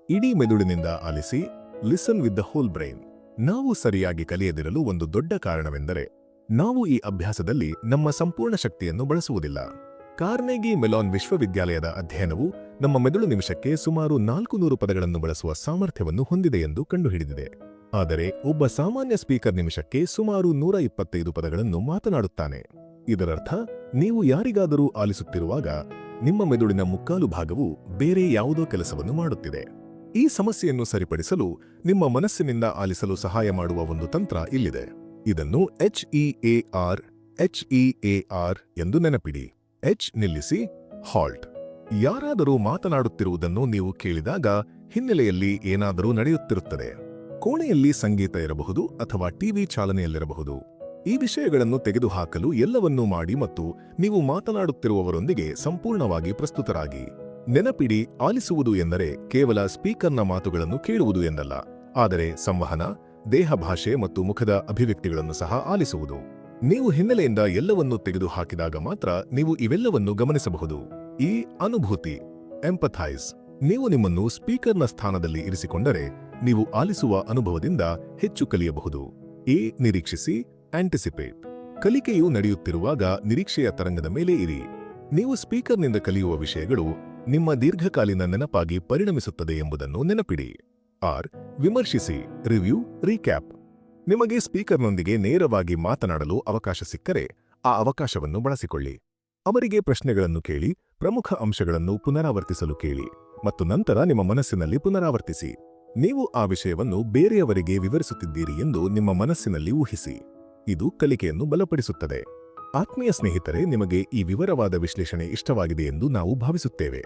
ಇಡೀ ಮೆದುಳಿನಿಂದ ಆಲಿಸಿ. Listen with the whole brain. ನಾವು ಸರಿಯಾಗಿ ಕಲಿಯದಿರಲು ಒಂದು ದೊಡ್ಡ ಕಾರಣವೆಂದರೆ ನಾವು ಈ ಅಭ್ಯಾಸದಲ್ಲಿ ನಮ್ಮ ಸಂಪೂರ್ಣ ಶಕ್ತಿಯನ್ನು ಬಳಸುವುದಿಲ್ಲ. ಕಾರ್ನೆಗೀ ಮೆಲಾನ್ ವಿಶ್ವವಿದ್ಯಾಲಯದ ಅಧ್ಯಯನವು ನಮ್ಮ ಮೆದುಳು ನಿಮಿಷಕ್ಕೆ ಸುಮಾರು 400 ಪದಗಳನ್ನು ಬಳಸುವ ಸಾಮರ್ಥ್ಯವನ್ನು ಹೊಂದಿದೆ ಎಂದು ಕಂಡುಹಿಡಿದಿದೆ. ಆದರೆ ಒಬ್ಬ ಸಾಮಾನ್ಯ ಸ್ಪೀಕರ್ ನಿಮಿಷಕ್ಕೆ ಸುಮಾರು 125 ಪದಗಳನ್ನು ಮಾತನಾಡುತ್ತಾನೆ. ಇದರರ್ಥ ನೀವು ಯಾರಿಗಾದರೂ ಆಲಿಸುತ್ತಿರುವಾಗ ನಿಮ್ಮ ಮೆದುಳಿನ ಮುಕ್ಕಾಲು ಭಾಗವು ಬೇರೆ ಯಾವುದೋ ಕೆಲಸವನ್ನು ಮಾಡುತ್ತಿದೆ. ಈ ಸಮಸ್ಯೆಯನ್ನು ಸರಿಪಡಿಸಲು ನಿಮ್ಮ ಮನಸ್ಸಿನಿಂದ ಆಲಿಸಲು ಸಹಾಯ ಮಾಡುವ ಒಂದು ತಂತ್ರ ಇಲ್ಲಿದೆ. ಇದನ್ನು HEAR ಎಂದು ನೆನಪಿಡಿ. ಎಚ್ ನಿಲ್ಲಿಸಿ, ಹಾಲ್ಟ್. ಯಾರಾದರೂ ಮಾತನಾಡುತ್ತಿರುವುದನ್ನು ನೀವು ಕೇಳಿದಾಗ ಹಿನ್ನೆಲೆಯಲ್ಲಿ ಏನಾದರೂ ನಡೆಯುತ್ತಿರುತ್ತದೆ. ಕೋಣೆಯಲ್ಲಿ ಸಂಗೀತ ಇರಬಹುದು ಅಥವಾ ಟಿವಿ ಚಾಲನೆಯಲ್ಲಿರಬಹುದು. ಈ ವಿಷಯಗಳನ್ನು ತೆಗೆದುಹಾಕಲು ಎಲ್ಲವನ್ನೂ ಮಾಡಿ ಮತ್ತು ನೀವು ಮಾತನಾಡುತ್ತಿರುವವರೊಂದಿಗೆ ಸಂಪೂರ್ಣವಾಗಿ ಪ್ರಸ್ತುತರಾಗಿ. ನೆನಪಿಡಿ, ಆಲಿಸುವುದು ಎಂದರೆ ಕೇವಲ ಸ್ಪೀಕರ್ನ ಮಾತುಗಳನ್ನು ಕೇಳುವುದು ಎಂದಲ್ಲ, ಆದರೆ ಸಂವಹನ, ದೇಹ ಭಾಷೆ ಮತ್ತು ಮುಖದ ಅಭಿವ್ಯಕ್ತಿಗಳನ್ನು ಸಹ ಆಲಿಸುವುದು. ನೀವು ಹಿನ್ನೆಲೆಯಿಂದ ಎಲ್ಲವನ್ನೂ ತೆಗೆದುಹಾಕಿದಾಗ ಮಾತ್ರ ನೀವು ಇವೆಲ್ಲವನ್ನು ಗಮನಿಸಬಹುದು. ಈ ಅನುಭೂತಿ, ಎಂಪಥೈಸ್. ನೀವು ನಿಮ್ಮನ್ನು ಸ್ಪೀಕರ್ನ ಸ್ಥಾನದಲ್ಲಿ ಇರಿಸಿಕೊಂಡರೆ ನೀವು ಆಲಿಸುವ ಅನುಭವದಿಂದ ಹೆಚ್ಚು ಕಲಿಯಬಹುದು. ನಿರೀಕ್ಷಿಸಿ, ಆಂಟಿಸಿಪೇಟ್. ಕಲಿಕೆಯು ನಡೆಯುತ್ತಿರುವಾಗ ನಿರೀಕ್ಷೆಯ ತರಂಗದ ಮೇಲೆ ಇರಿ. ನೀವು ಸ್ಪೀಕರ್ನಿಂದ ಕಲಿಯುವ ವಿಷಯಗಳು ನಿಮ್ಮ ದೀರ್ಘಕಾಲೀನ ನೆನಪಾಗಿ ಪರಿಣಮಿಸುತ್ತದೆ ಎಂಬುದನ್ನು ನೆನಪಿಡಿ. ವಿಮರ್ಶಿಸಿ, ರಿವ್ಯೂ, ರೀಕ್ಯಾಪ್. ನಿಮಗೆ ಸ್ಪೀಕರ್ನೊಂದಿಗೆ ನೇರವಾಗಿ ಮಾತನಾಡಲು ಅವಕಾಶ ಸಿಕ್ಕರೆ ಆ ಅವಕಾಶವನ್ನು ಬಳಸಿಕೊಳ್ಳಿ. ಅವರಿಗೆ ಪ್ರಶ್ನೆಗಳನ್ನು ಕೇಳಿ, ಪ್ರಮುಖ ಅಂಶಗಳನ್ನು ಪುನರಾವರ್ತಿಸಲು ಕೇಳಿ ಮತ್ತು ನಂತರ ನಿಮ್ಮ ಮನಸ್ಸಿನಲ್ಲಿ ಪುನರಾವರ್ತಿಸಿ. ನೀವು ಆ ವಿಷಯವನ್ನು ಬೇರೆಯವರಿಗೆ ವಿವರಿಸುತ್ತಿದ್ದೀರಿ ಎಂದು ನಿಮ್ಮ ಮನಸ್ಸಿನಲ್ಲಿ ಊಹಿಸಿ. ಇದು ಕಲಿಕೆಯನ್ನು ಬಲಪಡಿಸುತ್ತದೆ. ಆತ್ಮೀಯ ಸ್ನೇಹಿತರೆ, ನಿಮಗೆ ಈ ವಿವರವಾದ ವಿಶ್ಲೇಷಣೆ ಇಷ್ಟವಾಗಿದೆ ಎಂದು ನಾವು ಭಾವಿಸುತ್ತೇವೆ.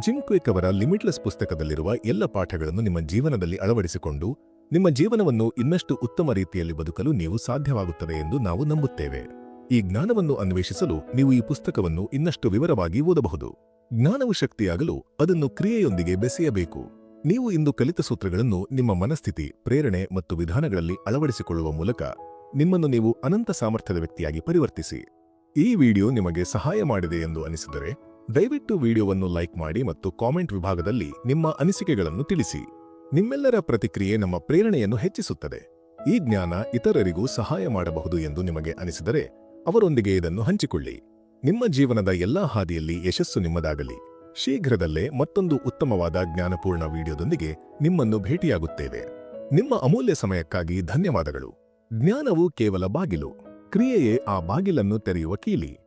ಜಿಮ್ ಕ್ವಿಕ್ ಅವರ ಲಿಮಿಟ್ಲೆಸ್ ಪುಸ್ತಕದಲ್ಲಿರುವ ಎಲ್ಲ ಪಾಠಗಳನ್ನು ನಿಮ್ಮ ಜೀವನದಲ್ಲಿ ಅಳವಡಿಸಿಕೊಂಡು ನಿಮ್ಮ ಜೀವನವನ್ನು ಇನ್ನಷ್ಟು ಉತ್ತಮ ರೀತಿಯಲ್ಲಿ ಬದುಕಲು ನೀವು ಸಾಧ್ಯವಾಗುತ್ತದೆ ಎಂದು ನಾವು ನಂಬುತ್ತೇವೆ. ಈ ಜ್ಞಾನವನ್ನು ಅನ್ವೇಷಿಸಲು ನೀವು ಈ ಪುಸ್ತಕವನ್ನು ಇನ್ನಷ್ಟು ವಿವರವಾಗಿ ಓದಬಹುದು. ಜ್ಞಾನವು ಶಕ್ತಿಯಾಗಲು ಅದನ್ನು ಕ್ರಿಯೆಯೊಂದಿಗೆ ಬೆಸೆಯಬೇಕು. ನೀವು ಇಂದು ಕಲಿತ ಸೂತ್ರಗಳನ್ನು ನಿಮ್ಮ ಮನಸ್ಥಿತಿ, ಪ್ರೇರಣೆ ಮತ್ತು ವಿಧಾನಗಳಲ್ಲಿ ಅಳವಡಿಸಿಕೊಳ್ಳುವ ಮೂಲಕ ನಿಮ್ಮನ್ನು ನೀವು ಅನಂತ ಸಾಮರ್ಥ್ಯದ ವ್ಯಕ್ತಿಯಾಗಿ ಪರಿವರ್ತಿಸಿ. ಈ ವಿಡಿಯೋ ನಿಮಗೆ ಸಹಾಯ ಮಾಡಿದೆ ಎಂದು ಅನಿಸಿದರೆ ದಯವಿಟ್ಟು ವಿಡಿಯೋವನ್ನು ಲೈಕ್ ಮಾಡಿ ಮತ್ತು ಕಾಮೆಂಟ್ ವಿಭಾಗದಲ್ಲಿ ನಿಮ್ಮ ಅನಿಸಿಕೆಗಳನ್ನು ತಿಳಿಸಿ. ನಿಮ್ಮೆಲ್ಲರ ಪ್ರತಿಕ್ರಿಯೆ ನಮ್ಮ ಪ್ರೇರಣೆಯನ್ನು ಹೆಚ್ಚಿಸುತ್ತದೆ. ಈ ಜ್ಞಾನ ಇತರರಿಗೂ ಸಹಾಯ ಮಾಡಬಹುದು ಎಂದು ನಿಮಗೆ ಅನಿಸಿದರೆ ಅವರೊಂದಿಗೆ ಇದನ್ನು ಹಂಚಿಕೊಳ್ಳಿ. ನಿಮ್ಮ ಜೀವನದ ಎಲ್ಲಾ ಹಾದಿಯಲ್ಲಿ ಯಶಸ್ಸು ನಿಮ್ಮದಾಗಲಿ. ಶೀಘ್ರದಲ್ಲೇ ಮತ್ತೊಂದು ಉತ್ತಮವಾದ ಜ್ಞಾನಪೂರ್ಣ ವಿಡಿಯೋದೊಂದಿಗೆ ನಿಮ್ಮನ್ನು ಭೇಟಿಯಾಗುತ್ತೇವೆ. ನಿಮ್ಮ ಅಮೂಲ್ಯ ಸಮಯಕ್ಕಾಗಿ ಧನ್ಯವಾದಗಳು. ಜ್ಞಾನವು ಕೇವಲ ಬಾಗಿಲು, ಕ್ರಿಯೆಯೇ ಆ ಬಾಗಿಲನ್ನು ತೆರೆಯುವ ಕೀಲಿ.